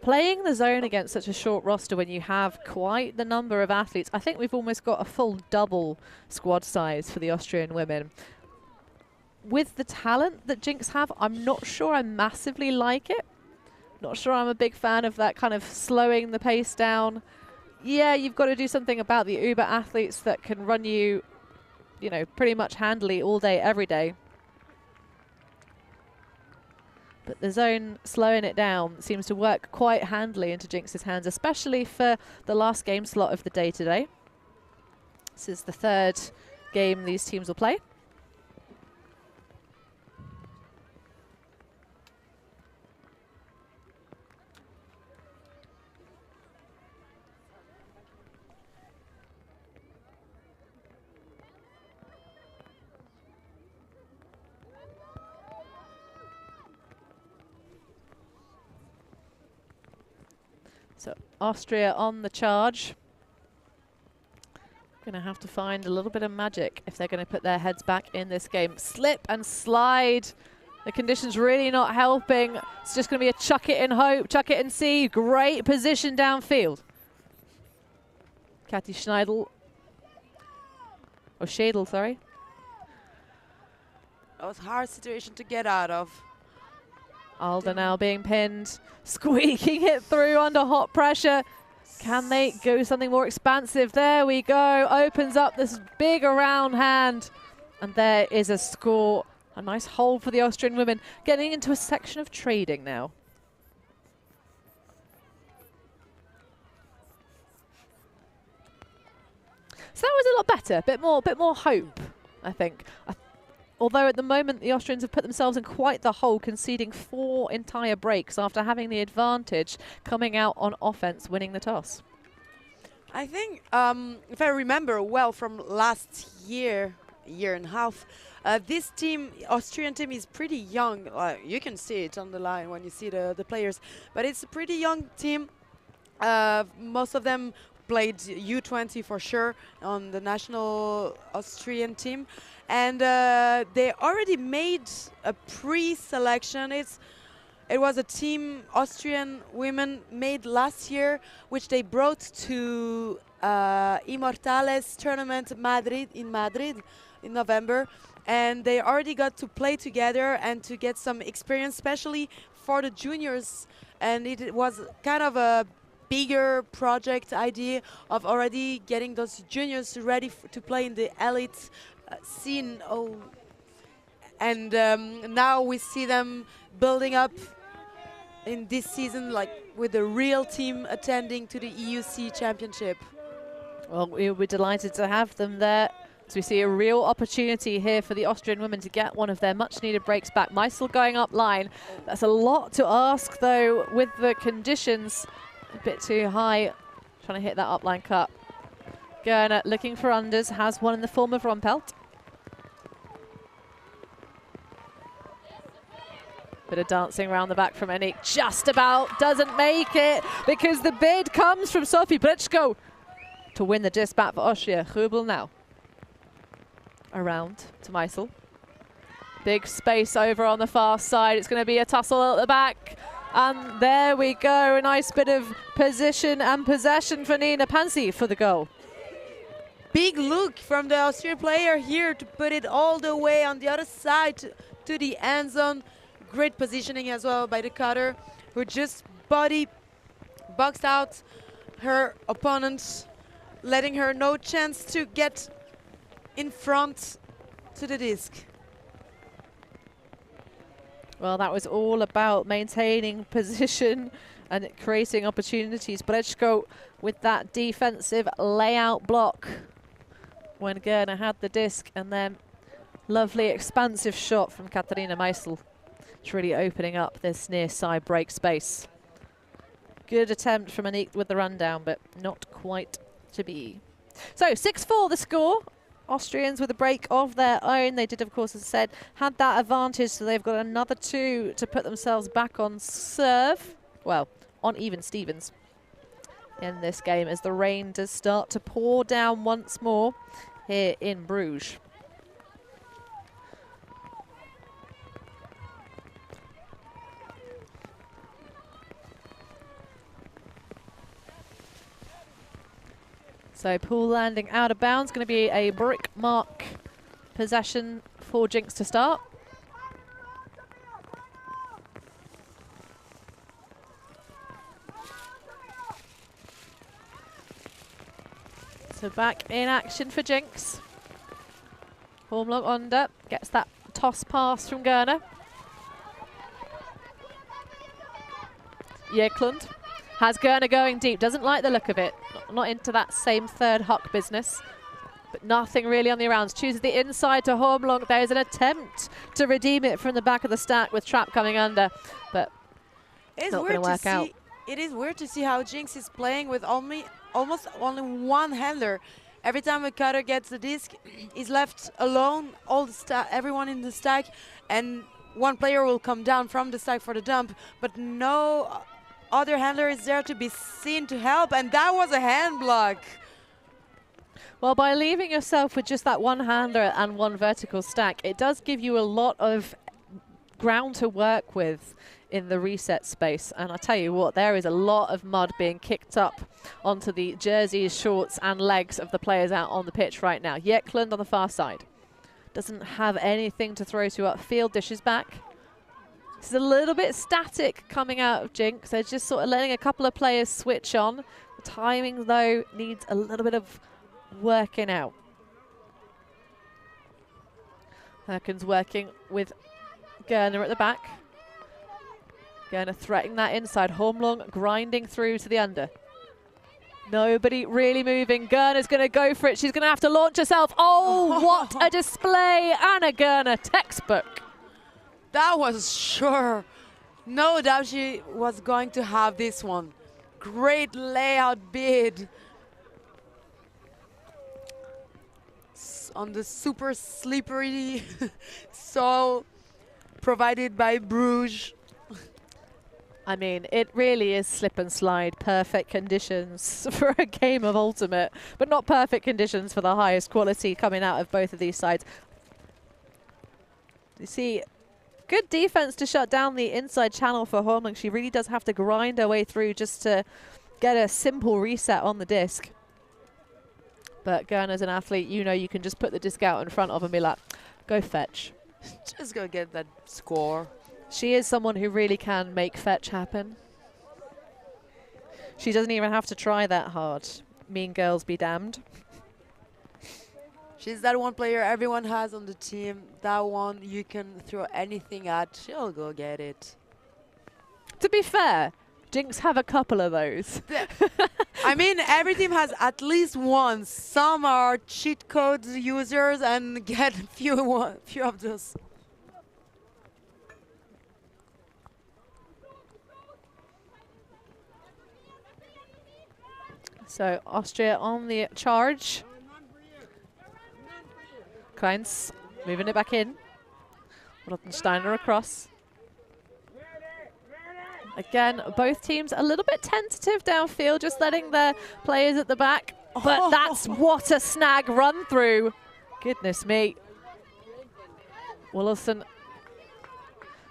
Playing the zone against such a short roster when you have quite the number of athletes, I think we've almost got a full double squad size for the Austrian women. With the talent that jinX have, I'm not sure I massively like it. Not sure I'm a big fan of that kind of slowing the pace down. Yeah, you've got to do something about the uber athletes that can run you, you know, pretty much handily all day, every day. But the zone slowing it down seems to work quite handily into jinX's hands, especially for the last game slot of the day today. This is the third game these teams will play. So Austria on the charge. Going to have to find a little bit of magic if they're going to put their heads back in this game. Slip and slide. The conditions really not helping. It's just going to be a chuck it and hope, chuck it and see. Great position downfield. Kathi Schneidel. Or Schädel, sorry. That was a hard situation to get out of. Alder now being pinned, squeaking it through under hot pressure. Can they go something more expansive? There we go. Opens up this big around hand. And there is a score. A nice hold for the Austrian women. Getting into a section of trading now. So that was a lot better. Bit more hope, I think. Although at the moment the Austrians have put themselves in quite the hole, conceding 4 entire breaks after having the advantage, coming out on offense, winning the toss. I think, if I remember well from last year and a half, this team, Austrian team, is pretty young. You can see it on the line when you see the players, but it's a pretty young team. Most of them played U20 for sure on the national Austrian team. And they already made a pre-selection. It was a team Austrian women made last year, which they brought to Immortales tournament in Madrid in November. And they already got to play together and to get some experience, especially for the juniors. And it was kind of a bigger project idea of already getting those juniors ready to play in the elite scene. And now we see them building up in this season, like with a real team attending to the EUC championship. Well, we're delighted to have them there. So we see a real opportunity here for the Austrian women to get one of their much-needed breaks back. Meisel going up line. That's a lot to ask, though, with the conditions a bit too high. Trying to hit that upline cut. Gerner looking for unders, has one in the form of Rumpelt. Bit of dancing around the back from Anik. Just about doesn't make it because the bid comes from Sophie Britschko to win the disc back for Austria. Rubel now. Around to Meisel. Big space over on the far side. It's going to be a tussle at the back. And there we go. A nice bit of position and possession for Nina Pansi for the goal. Big look from the Austrian player here to put it all the way on the other side to the end zone. Great positioning as well by the cutter, who just body boxed out her opponent, letting her no chance to get in front to the disc. Well, that was all about maintaining position and creating opportunities. Brečko with that defensive layout block when Gerner had the disc, and then lovely expansive shot from Katharina Meisel. It's really opening up this near side break space. Good attempt from Anik with the rundown, but not quite to be. So 6-4 the score. Austrians with a break of their own. They did, of course, as I said, had that advantage, so they've got another 2 to put themselves back on serve. Well, on even Stevens in this game as the rain does start to pour down once more here in Bruges. So pool landing out of bounds, going to be a brick mark possession for jinX to start. So back in action for jinX. Hormlong under, gets that toss pass from Gerner. Jeklund has Gerner going deep, doesn't like the look of it. Not into that same third huck business. But nothing really on the rounds. Chooses the inside to Hormlong. There is an attempt to redeem it from the back of the stack with Trap coming under. But it's not going to work out. It is weird to see how jinX is playing with almost only one handler. Every time a cutter gets the disc, he's left alone, everyone in the stack, and one player will come down from the stack for the dump, but no other handler is there to be seen to help, and that was a hand block. Well, by leaving yourself with just that one handler and one vertical stack, it does give you a lot of ground to work with in the reset space. And I tell you what, there is a lot of mud being kicked up onto the jerseys, shorts and legs of the players out on the pitch right now. Jeklund on the far side doesn't have anything to throw to upfield, dishes back. This is a little bit static coming out of jinX. They're just sort of letting a couple of players switch on. The timing, though, needs a little bit of working out. Herken's working with Gerner at the back. Gerner threatening that inside. Hormlong grinding through to the under. Nobody really moving. Gerner's going to go for it. She's going to have to launch herself. Oh, what a display. Anna Gerner, textbook. That was sure. No doubt she was going to have this one. Great layout bid. On the super slippery soil provided by Bruges. I mean, it really is slip and slide. Perfect conditions for a game of Ultimate, but not perfect conditions for the highest quality coming out of both of these sides. You see, good defense to shut down the inside channel for Hormlong. She really does have to grind her way through just to get a simple reset on the disc. But Gerner's an athlete, you know you can just put the disc out in front of and be like, go fetch. Just go get that score. She is someone who really can make fetch happen. She doesn't even have to try that hard. Mean girls be damned. She's that one player everyone has on the team. That one you can throw anything at. She'll go get it. To be fair, jinX have a couple of those. I mean, every team has at least one. Some are cheat code users and get few of those. So Austria on the charge. Kleins moving it back in. Rottensteiner across. Again, both teams a little bit tentative downfield, just letting their players at the back. But that's what a snag run through. Goodness me. Willison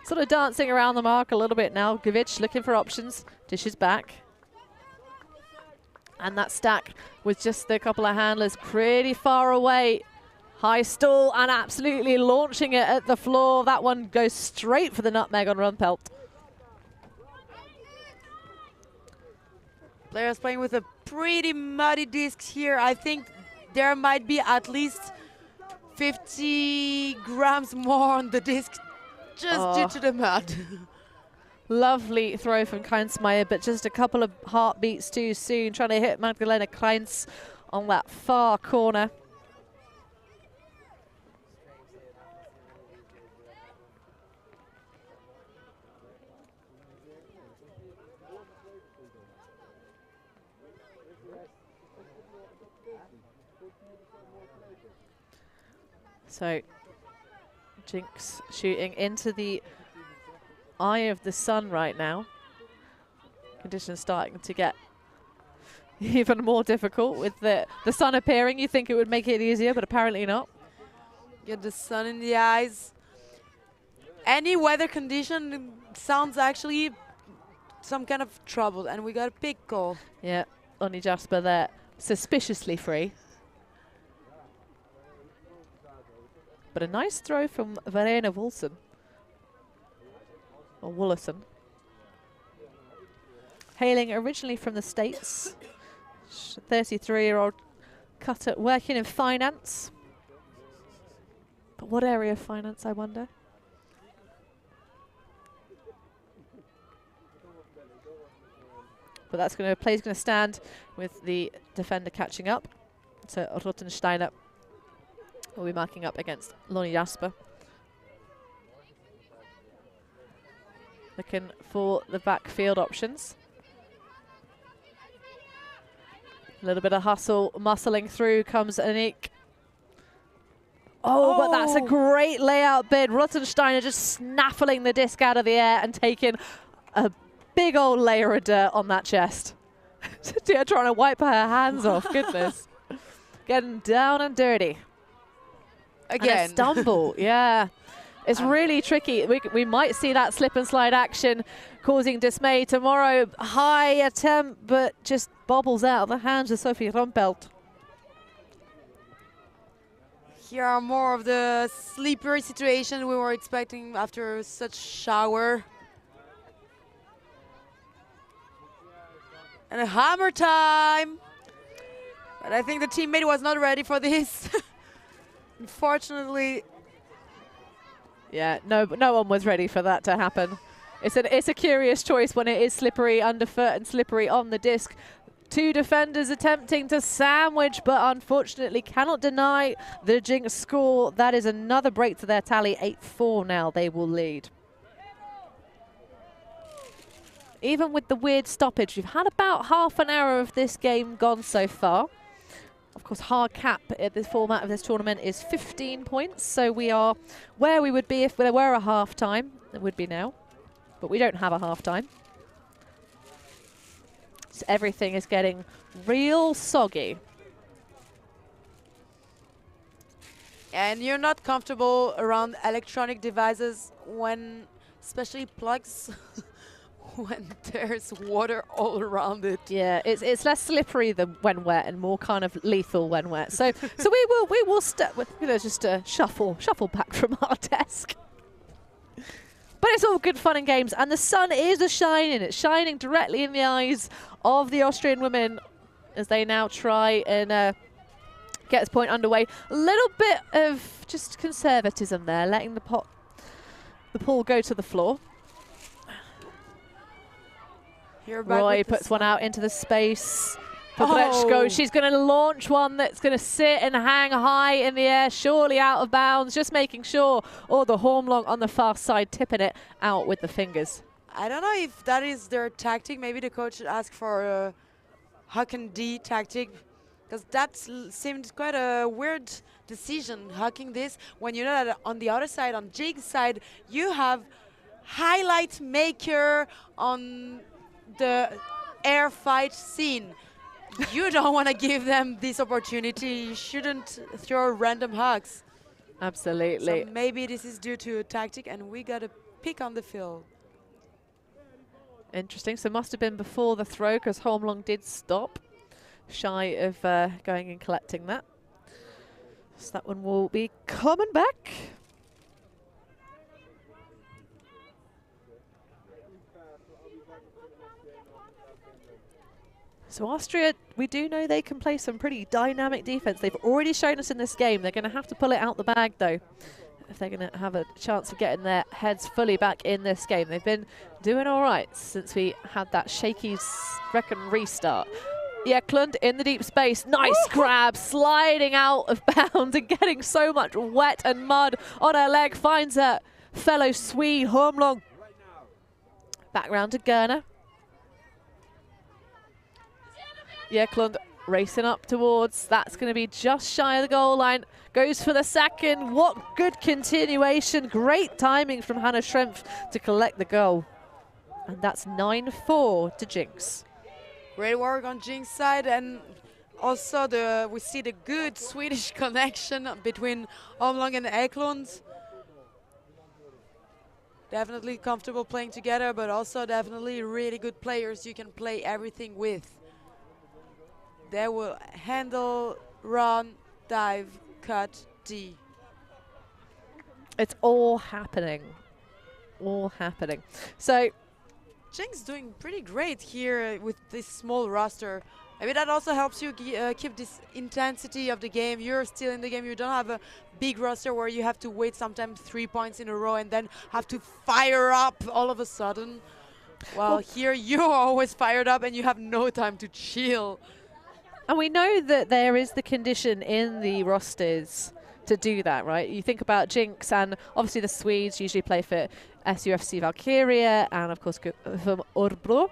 sort of dancing around the mark a little bit now. Govic looking for options. Dishes back. And that stack with just a couple of handlers pretty far away. High stall and absolutely launching it at the floor. That one goes straight for the nutmeg on Rumpelt. Players playing with a pretty muddy disc here. I think there might be at least 50 grams more on the disc just due to the mud. Lovely throw from Kleinsmeyer, but just a couple of heartbeats too soon, trying to hit Magdalena Kleins on that far corner. So jinX shooting into the eye of the sun right now. Conditions starting to get even more difficult with the sun appearing. You think it would make it easier, but apparently not. Get the sun in the eyes. Any weather condition sounds actually some kind of trouble, and we got a big goal. Yeah, Lonnie Jasper there, suspiciously free. But a nice throw from Verena Wilson. Or Wollison. Hailing originally from the States. 33-year-old cutter working in finance. But what area of finance, I wonder? But that's going to play's going to stand with the defender catching up. So Rottensteiner will be marking up against Lonnie Jasper. Looking for the backfield options. A little bit of hustle, muscling through comes Anik. Oh, but that's a great layout bid. Rottensteiner just snaffling the disc out of the air and taking a big old layer of dirt on that chest. Yeah, trying to wipe her hands off, goodness. Getting down and dirty. Again. And a stumble, yeah. It's really tricky. We might see that slip and slide action causing dismay tomorrow. High attempt, but just bobbles out of the hands of Sophie Rumpelt. Here are more of the slippery situation we were expecting after such shower. And a hammer time. But I think the teammate was not ready for this. Unfortunately. Yeah, no one was ready for that to happen. It's a curious choice when it is slippery underfoot and slippery on the disc. Two defenders attempting to sandwich, but unfortunately cannot deny the jinX score. That is another break to their tally. 8-4 now they will lead. Even with the weird stoppage, we've had about half an hour of this game gone so far. Of course, hard cap at the format of this tournament is 15 points, so we are where we would be if there were a half-time. It would be now, but we don't have a half-time. So everything is getting real soggy. And you're not comfortable around electronic devices when, especially plugs, when there's water all around it. Yeah, it's less slippery than when wet and more kind of lethal when wet. So we will just shuffle back from our desk. But it's all good fun and games, and the sun is a-shining. It's shining directly in the eyes of the Austrian women as they now try and get this point underway. A little bit of just conservatism there, letting the pool go to the floor. Here back Roy puts one out into the space. for Brugge. Oh. She's going to launch one that's going to sit and hang high in the air, surely out of bounds, just making sure. Or the Hormlong on the far side, tipping it out with the fingers. I don't know if that is their tactic. Maybe the coach should ask for a Huck and D tactic, because that seemed quite a weird decision, hucking this, when you know that on the other side, on Jig's side, you have highlight maker on the air fight scene. You don't want to give them this opportunity. You shouldn't throw random hugs. Absolutely. So maybe this is due to a tactic, and we got a pick on the field. Interesting. So must have been before the throw, because Hormlong did stop, shy of going and collecting that. So that one will be coming back. So Austria, we do know they can play some pretty dynamic defense. They've already shown us in this game. They're going to have to pull it out the bag, though, if they're going to have a chance of getting their heads fully back in this game. They've been doing all right since we had that shaky restart. Eklund in the deep space. Nice grab, sliding out of bounds and getting so much wet and mud on her leg. Finds her fellow Swede, Hormlong. Back round to Gerner. Eklund racing up towards. That's going to be just shy of the goal line. Goes for the second. What good continuation. Great timing from Hannah Schrempf to collect the goal. And that's 9-4 to jinX. Great work on jinX's side, and also we see the good Swedish connection between Hormlong and Eklund. Definitely comfortable playing together, but also definitely really good players you can play everything with. They will handle, run, dive, cut, D. It's all happening. All happening. So jinX doing pretty great here with this small roster. Maybe that also helps you keep this intensity of the game. You're still in the game. You don't have a big roster where you have to wait sometimes 3 points in a row and then have to fire up all of a sudden. Well, here you're always fired up and you have no time to chill. And we know that there is the condition in the rosters to do that, right? You think about jinX, and obviously the Swedes usually play for SUFC Valkyria and, of course, from Örebro,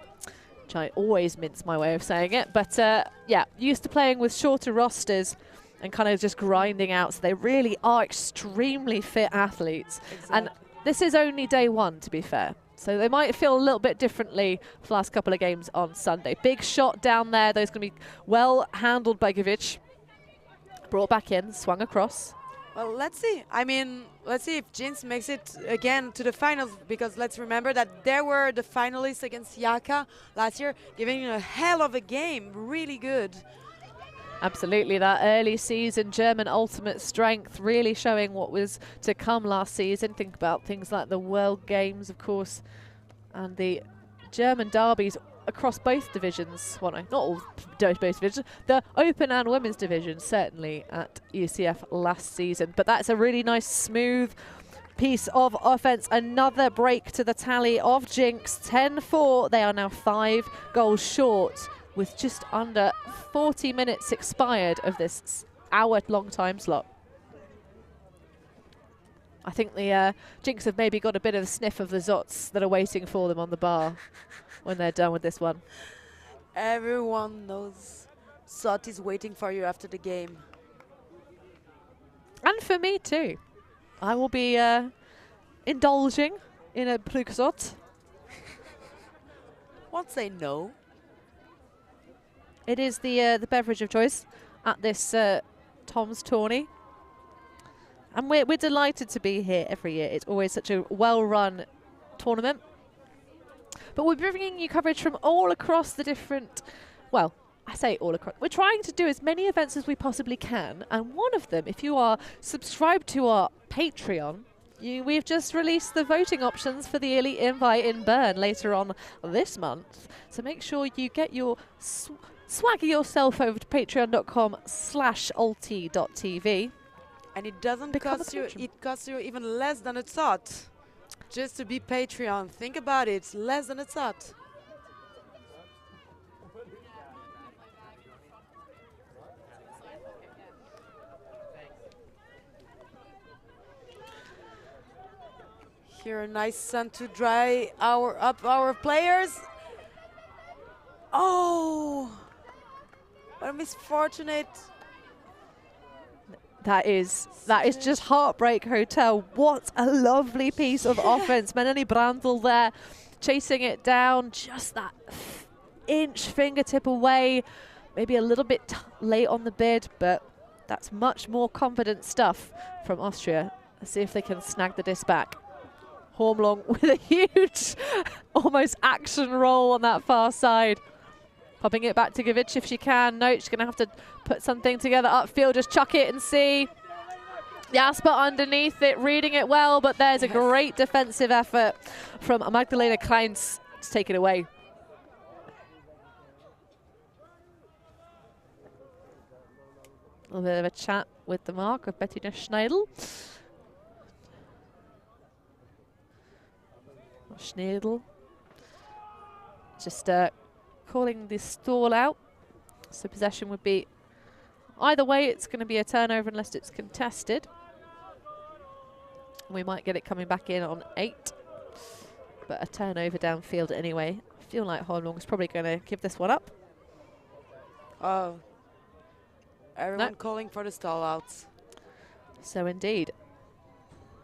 which I always mince my way of saying it. But, yeah, used to playing with shorter rosters and kind of just grinding out. So they really are extremely fit athletes. Exactly. And this is only day one, to be fair. So they might feel a little bit differently for the last couple of games on Sunday. Big shot down there. Those going to be well handled by Givic. Brought back in, swung across. Well, let's see. I mean, let's see if jinX makes it again to the finals, because let's remember that there were the finalists against Yaka last year, giving a hell of a game. Really good. Absolutely, that early season German ultimate strength really showing what was to come last season. Think about things like the World Games, of course, and the German derbies across both divisions. Well, no, not all both divisions. The Open and Women's division, certainly at UCF last season. But that's a really nice, smooth piece of offense. Another break to the tally of jinX. 10-4. They are now 5 goals short, with just under 40 minutes expired of this hour-long time slot. I think the jinX have maybe got a bit of a sniff of the Zots that are waiting for them on the bar when they're done with this one. Everyone knows Zot is waiting for you after the game. And for me too. I will be indulging in a Brugge. Won't say no. It is the beverage of choice at this Tom's Tourney. And we're delighted to be here every year. It's always such a well-run tournament. But we're bringing you coverage from all across the different, well, I say all across. We're trying to do as many events as we possibly can. And one of them, if you are subscribed to our Patreon, we've just released the voting options for the Elite Invite in Bern later on this month. So make sure you get your swagger yourself over to patreon.com/ULTI.TV. And it doesn't cost you, it costs you even less than a thought. Just to be Patreon. Think about it, less than a thought. Here, a nice sun to dry our players. Oh, what a misfortunate. That is just Heartbreak Hotel. What a lovely piece of offense. Melanie Brandl there, chasing it down, just that inch fingertip away. Maybe a little bit late on the bid, but that's much more confident stuff from Austria. Let's see if they can snag the disc back. Hormlong with a huge, almost action roll on that far side. Popping it back to Gavic if she can. No, she's going to have to put something together upfield. Just chuck it and see. Jasper underneath it, reading it well, but there's a great defensive effort from Magdalena Kleins to take it away. A little bit of a chat with the mark of Bettina Schneidl. Schneidl just calling the stall out. So possession would be, either way, it's going to be a turnover unless it's contested. We might get it coming back in on 8, but a turnover downfield anyway. I feel like Hornlong is probably going to give this one up. Oh. Everyone calling for the stall outs. So indeed.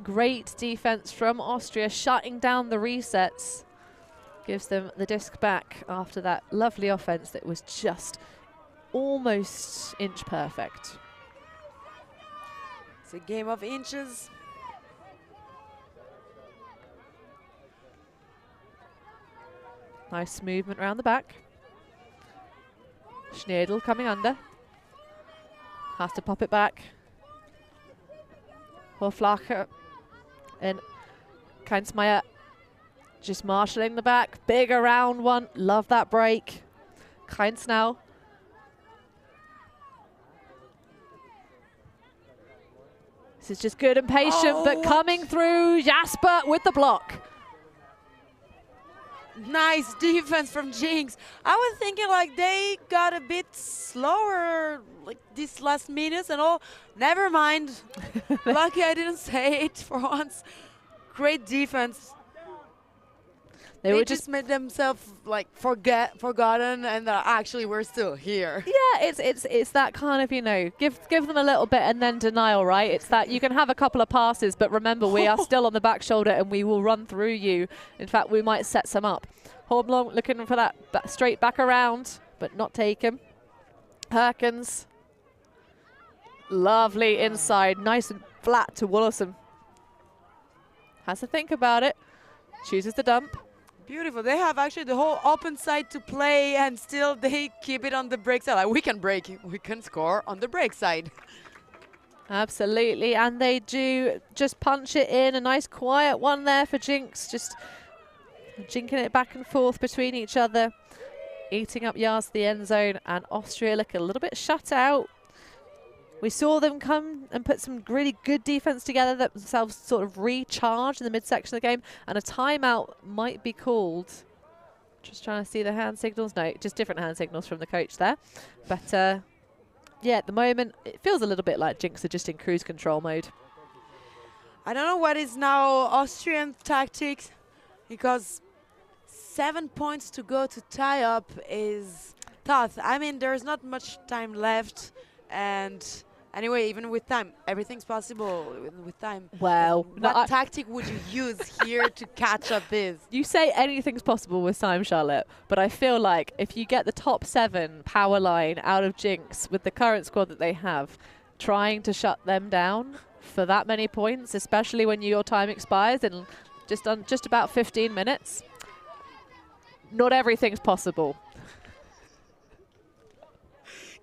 Great defense from Austria, shutting down the resets. Gives them the disc back after that lovely offense that was just almost inch perfect. It's a game of inches. Nice movement around the back. Schneidl coming under. Has to pop it back. Hoflacher and Keinsmeyer just marshalling the back. Big around one. Love that break. Keins now. This is just good and patient, but coming through. Jasper with the block. Nice defense from jinX. I was thinking like they got a bit slower like these last minutes and all. Never mind. Lucky I didn't say it for once. Great defense. They just made themselves like forgotten, and actually we're still here. Yeah, it's that kind of, you know, give them a little bit and then denial, right? It's that you can have a couple of passes, but remember we are still on the back shoulder and we will run through you. In fact, we might set some up. Hornblom looking for that straight back around, but not taken. Herkens, lovely inside, nice and flat to Wollesen. Has to think about it. Chooses the dump. Beautiful. They have actually the whole open side to play, and still they keep it on the break side. Like, we can break, we can score on the break side. Absolutely, and they do just punch it in. A nice quiet one there for jinX, just jinking it back and forth between each other, eating up yards to the end zone, and Austria look a little bit shut out. We saw them come and put some really good defense together, that themselves sort of recharge in the midsection of the game, and a timeout might be called. Just trying to see the hand signals. No, just different hand signals from the coach there. But yeah, at the moment, it feels a little bit like jinX are just in cruise control mode. I don't know what is now Austrian tactics, because 7 points to go to tie up is tough. I mean, there's not much time left, and anyway, even with time, everything's possible with time. Well, what tactic would you use here to catch up this? You say anything's possible with time, Charlotte, but I feel like if you get the top 7 power line out of jinX with the current squad that they have, trying to shut them down for that many points, especially when your time expires in just about 15 minutes, not everything's possible.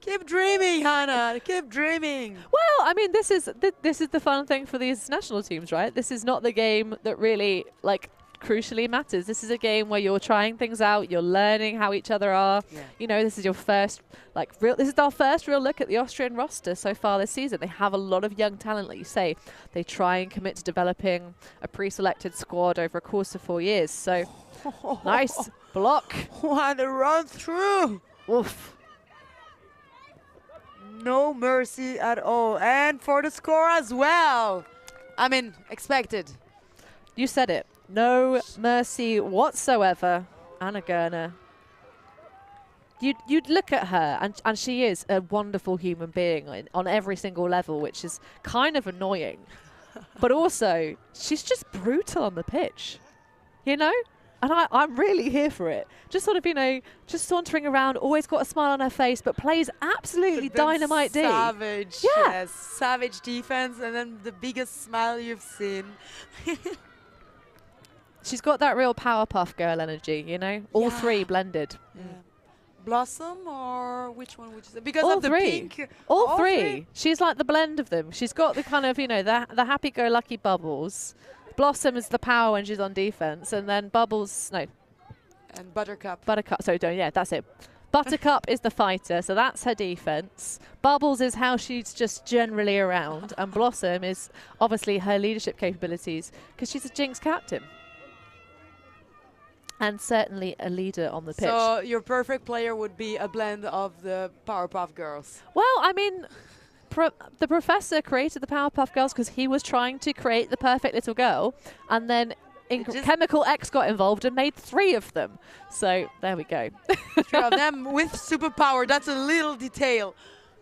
Keep dreaming, Hannah. Keep dreaming. Well, I mean, this is the fun thing for these national teams, right? This is not the game that really, like, crucially matters. This is a game where you're trying things out, you're learning how each other are. Yeah. You know, this is your first, like, this is our first real look at the Austrian roster so far this season. They have a lot of young talent, like you say. They try and commit to developing a pre-selected squad over a course of 4 years. So, nice block. What a run through. Oof. No mercy at all. And for the score as well. I mean, expected. You said it. No mercy whatsoever. Anna Gerner. You'd look at her, and she is a wonderful human being on every single level, which is kind of annoying. But also, she's just brutal on the pitch, you know? And I'm really here for it. Just sort of, you know, just sauntering around, always got a smile on her face, but plays absolutely dynamite D. Savage. Yeah. Yes, savage defense, and then the biggest smile you've seen. She's got that real Powerpuff Girl energy, you know? All three blended. Yeah. Blossom, or which one would you say? Because All of the three. pink. All three. She's like the blend of them. She's got the kind of, you know, the happy-go-lucky Bubbles. Blossom is the power when she's on defense, and then Bubbles, no. And Buttercup. Buttercup, sorry, yeah, that's it. Buttercup is the fighter, so that's her defense. Bubbles is how she's just generally around, and Blossom is obviously her leadership capabilities, because she's a jinx captain. And certainly a leader on the pitch. So your perfect player would be a blend of the Powerpuff Girls. Well, I mean, the professor created the Powerpuff Girls because he was trying to create the perfect little girl, and then Chemical X got involved and made 3 of them. So there we go. 3 of them with superpower. That's a little detail.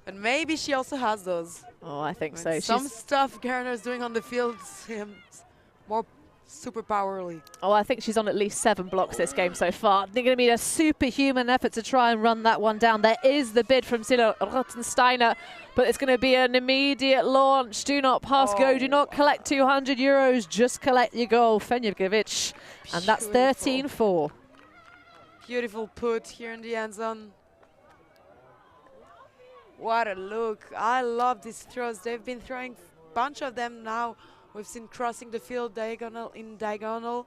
But maybe she also has those. Oh, I think so. Some stuff Garner's doing on the field seems more superpowerly. Oh, I think she's on at least 7 blocks this game so far. They're going to need a superhuman effort to try and run that one down. There is the bid from Silo Rottensteiner, but it's going to be an immediate launch. Do not pass go. Do not collect €200. Just collect your goal. Fenjevic. And that's 13-4. Beautiful put here in the end zone. What a look. I love these throws. They've been throwing a bunch of them now. We've seen crossing the field diagonal in diagonal.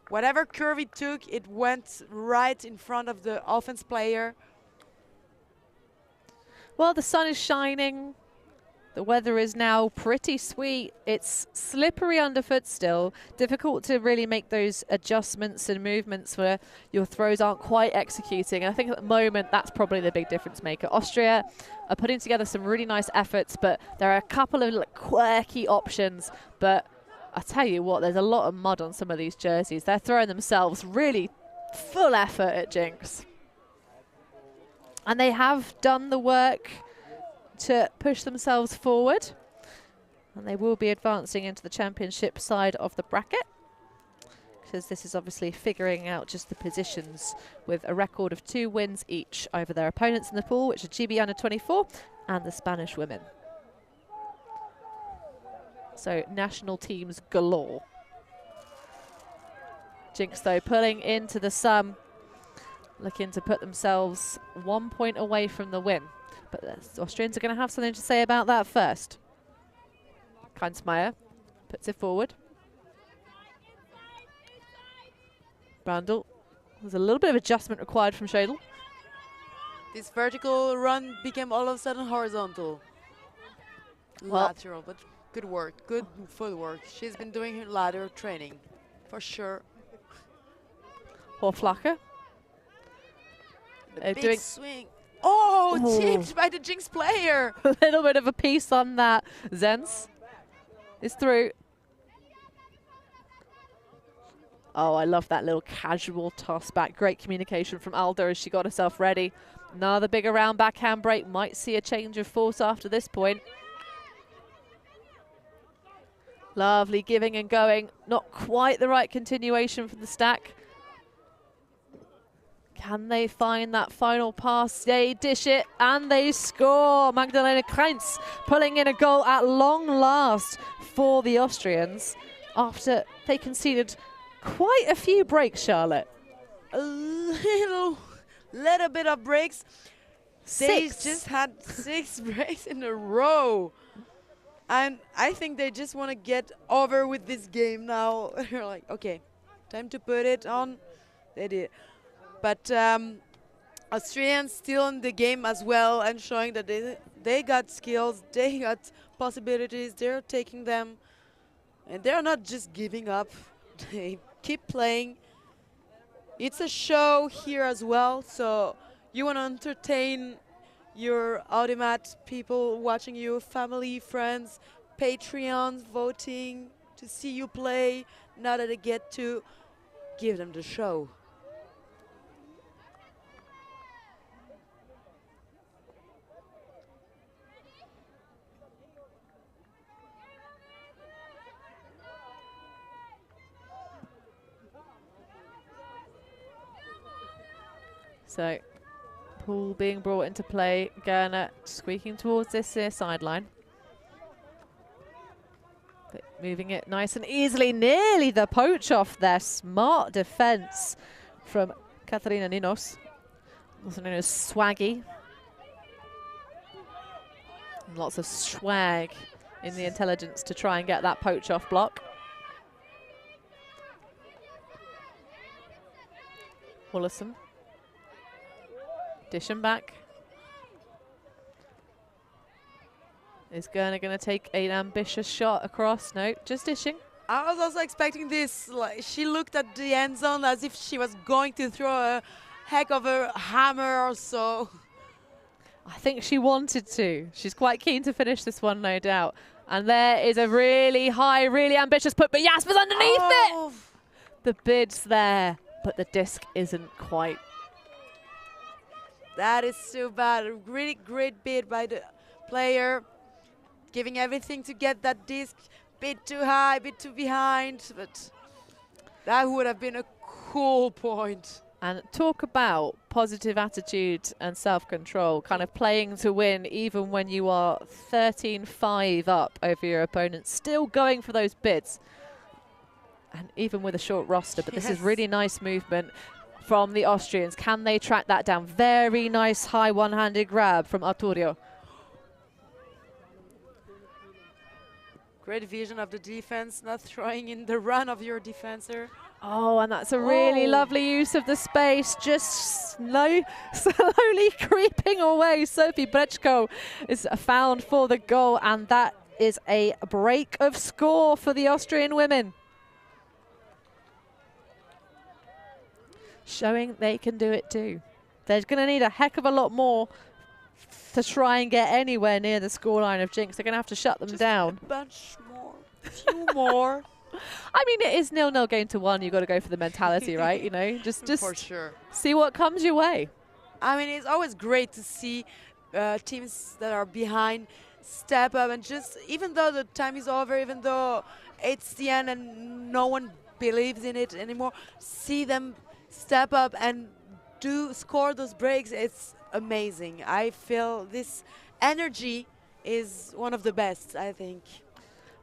Whatever curve it took, it went right in front of the offense player. Well, the sun is shining. The weather is now pretty sweet. It's slippery underfoot still. Difficult to really make those adjustments and movements where your throws aren't quite executing. And I think at the moment, that's probably the big difference maker. Austria are putting together some really nice efforts, but there are a couple of quirky options. But I tell you what, there's a lot of mud on some of these jerseys. They're throwing themselves really full effort at jinx. And they have done the work to push themselves forward, and they will be advancing into the championship side of the bracket, because this is obviously figuring out just the positions with a record of 2 wins each over their opponents in the pool, which are GB Under-24 and the Spanish women. So national teams galore. Jinx though pulling into the sum, looking to put themselves 1 point away from the win. But the Austrians are going to have something to say about that first. Kleinsmeyer puts it forward. Brandl. There's a little bit of adjustment required from Schadl. This vertical run became all of a sudden horizontal. Lateral, but good work, good footwork. She's been doing her ladder training, for sure. Hoflacher. Big swing. Oh, tipped by the Jinx player. A little bit of a piece on that. Zenz is through. Oh, I love that little casual toss back. Great communication from Alda as she got herself ready. Another big around backhand break. Might see a change of force after this point. Lovely giving and going. Not quite the right continuation from the stack. Can they find that final pass? They dish it and they score. Magdalena Krentz pulling in a goal at long last for the Austrians after they conceded quite a few breaks, Charlotte. A little bit of breaks. 6. They just had 6 breaks in a row. And I think they just want to get over with this game now. They're like, okay, time to put it on. They did. But Austrians still in the game as well and showing that they got skills, they got possibilities, they're taking them. And they're not just giving up. They keep playing. It's a show here as well, so you want to entertain your Audimat people watching you, family, friends, Patreons voting to see you play. now that they get to give them the show. So, Pool being brought into play. Gerner squeaking towards this sideline. But moving it nice and easily. Nearly the poach off there. Smart defense from Katarina Ninos. Also known as Swaggy. And lots of swag in the intelligence to try and get that poach off block. Willison. Dish him back. Is Gerner going to take an ambitious shot across? No, just dishing. I was also expecting this. Like, she looked at the end zone as if she was going to throw a heck of a hammer or so. I think she wanted to. She's quite keen to finish this one, no doubt. And there is a really high, really ambitious put, but Jasper's underneath it! The bid's there, but the disc isn't quite. That is too bad. A really great bid by the player. Giving everything to get that disc. Bit too high, bit too behind. But that would have been a cool point. And talk about positive attitude and self-control. Kind of playing to win even when you are 13-5 up over your opponent. Still going for those bids. And even with a short roster. But this is really nice movement from the Austrians. Can they track that down? Very nice high one-handed grab from Arturio. Great vision of the defense, not throwing in the run of your defender. Oh, and that's a really lovely use of the space. Just slowly creeping away. Sophie Brechko is found for the goal, and that is a break of score for the Austrian women. Showing they can do it too. They're going to need a heck of a lot more to try and get anywhere near the scoreline of jinX. They're going to have to shut them down. A bunch more, a few more. I mean, it is 0-0 game to 1. You've got to go for the mentality, right? You know, just for sure. See what comes your way. I mean, it's always great to see teams that are behind step up and just, even though the time is over, even though it's the end and no one believes in it anymore, see them step up and score those breaks. It's amazing. I feel this energy is one of the best, I think.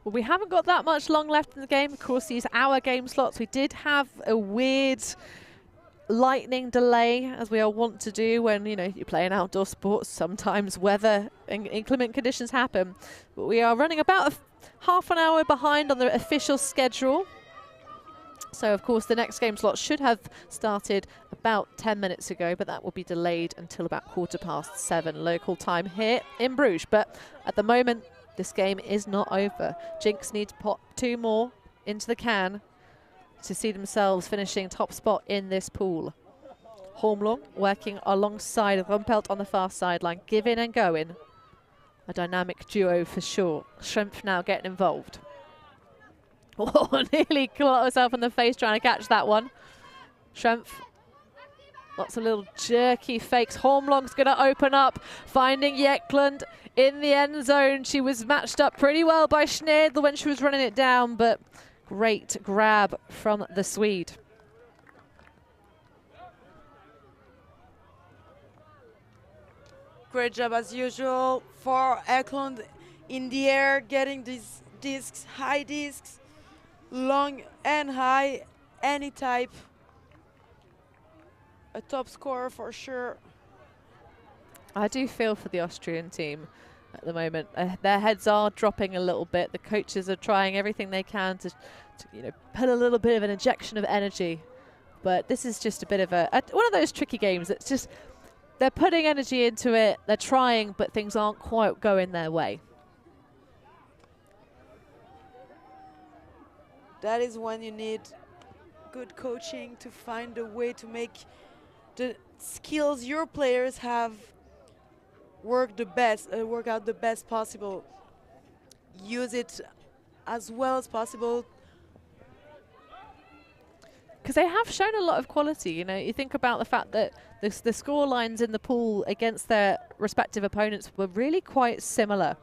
Well, we haven't got that much long left in the game. Of course, these hour game slots. We did have a weird lightning delay, as we all want to do when, you know, you play an outdoor sport. Sometimes weather and inclement conditions happen. But we are running about half an hour behind on the official schedule. So, of course, the next game slot should have started about 10 minutes ago, but that will be delayed until about 7:15 local time here in Bruges. But at the moment, this game is not over. jinX need to pop 2 more into the can to see themselves finishing top spot in this pool. Hormlong working alongside Rumpelt on the far sideline, giving and going. A dynamic duo for sure. Schrenpf now getting involved. Oh, nearly caught herself in the face trying to catch that one. Schrenpf. Lots of little jerky fakes. Hormlong's going to open up, finding Jeklund in the end zone. She was matched up pretty well by Schneidl when she was running it down, but great grab from the Swede. Great job as usual for Eklund in the air, getting these discs, high discs, long and high, any type. A top scorer for sure. I do feel for the Austrian team at the moment. Their heads are dropping a little bit. The coaches are trying everything they can to you know, put a little bit of an injection of energy. But this is just a bit of one of those tricky games. It's just they're putting energy into it. They're trying, but things aren't quite going their way. That is when you need good coaching to find a way to make the skills your players have work out the best possible. Use it as well as possible because they have shown a lot of quality. You know, you think about the fact that the score lines in the pool against their respective opponents were really quite similar.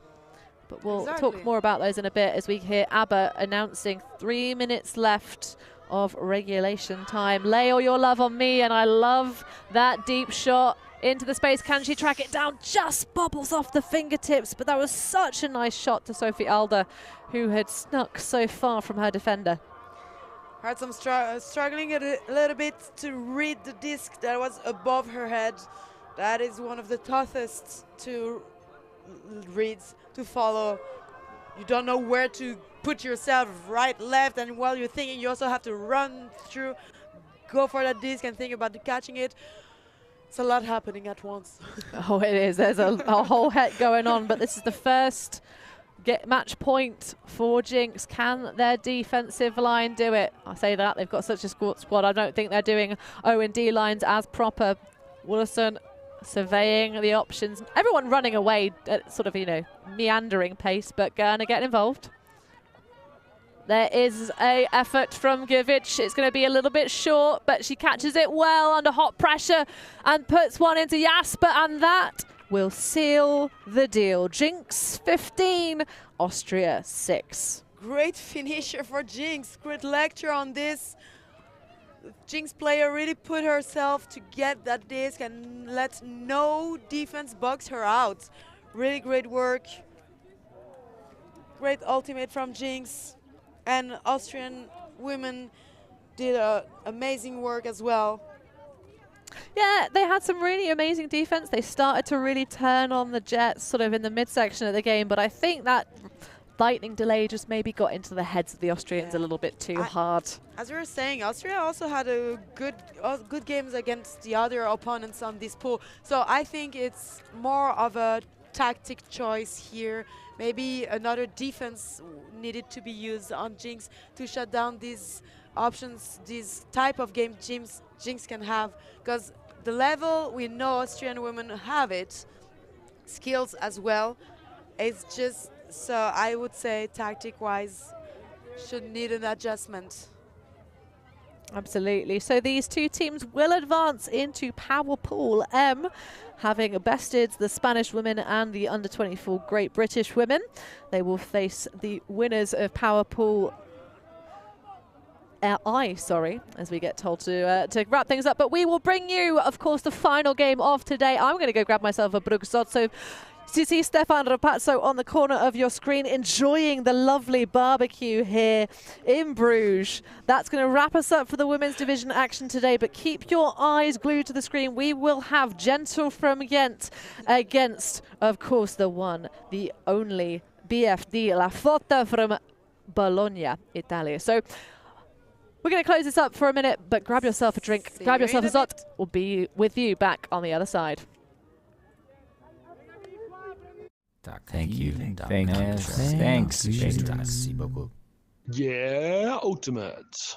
But we'll talk more about those in a bit as we hear ABBA announcing 3 minutes left of regulation time. Lay all your love on me, and I love that deep shot into the space. Can she track it down? Just bobbles off the fingertips, but that was such a nice shot to Sophie Alder, who had snuck so far from her defender. Had some struggling a little bit to read the disc that was above her head. That is one of the toughest to read, to follow. You don't know where to put yourself, right, left, and while you're thinking, you also have to run through, go for that disc and think about catching it. It's a lot happening at once. Oh, it is. There's a whole heck going on, but this is the first match point for jinX. Can their defensive line do it? I say that, they've got such a squad. I don't think they're doing O&D lines as proper. Woolerson surveying the options. Everyone running away at sort of, you know, meandering pace, but gonna get involved. There is a effort from Givic. It's going to be a little bit short, but she catches it well under hot pressure and puts one into Jasper, and that will seal the deal. jinX 15, Austria 6. Great finisher for jinX. Great lecture on this. jinX player really put herself to get that disc and let no defense box her out. Really great work. Great ultimate from jinX. And Austrian women did amazing work as well. Yeah, they had some really amazing defense. They started to really turn on the Jets sort of in the midsection of the game, but I think that lightning delay just maybe got into the heads of the Austrians a little bit too hard. As we were saying, Austria also had a good games against the other opponents on this pool. So I think it's more of a tactic choice here. Maybe another defense needed to be used on jinX to shut down these options, this type of game jinX can have. Because the level, we know Austrian women have it, skills as well. It's just, so I would say tactic-wise, should need an adjustment. Absolutely. So these two teams will advance into Power Pool M, having bested the Spanish women and the under-24 Great British women. They will face the winners of Power Pool I, as we get told to wrap things up. But we will bring you, of course, the final game of today. I'm going to go grab myself a Brugge. So you see Stefan Rapazzo on the corner of your screen enjoying the lovely barbecue here in Bruges. That's going to wrap us up for the women's division action today, but keep your eyes glued to the screen. We will have Gentle from Ghent against, of course, the one, the only BFD La Fotta from Bologna, Italy. So we're going to close this up for a minute, but grab yourself a drink, grab yourself a Zot. We'll be with you back on the other side. Thank you. Thanks. Merci beaucoup. Yeah, ultimate.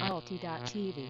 ULTI.TV.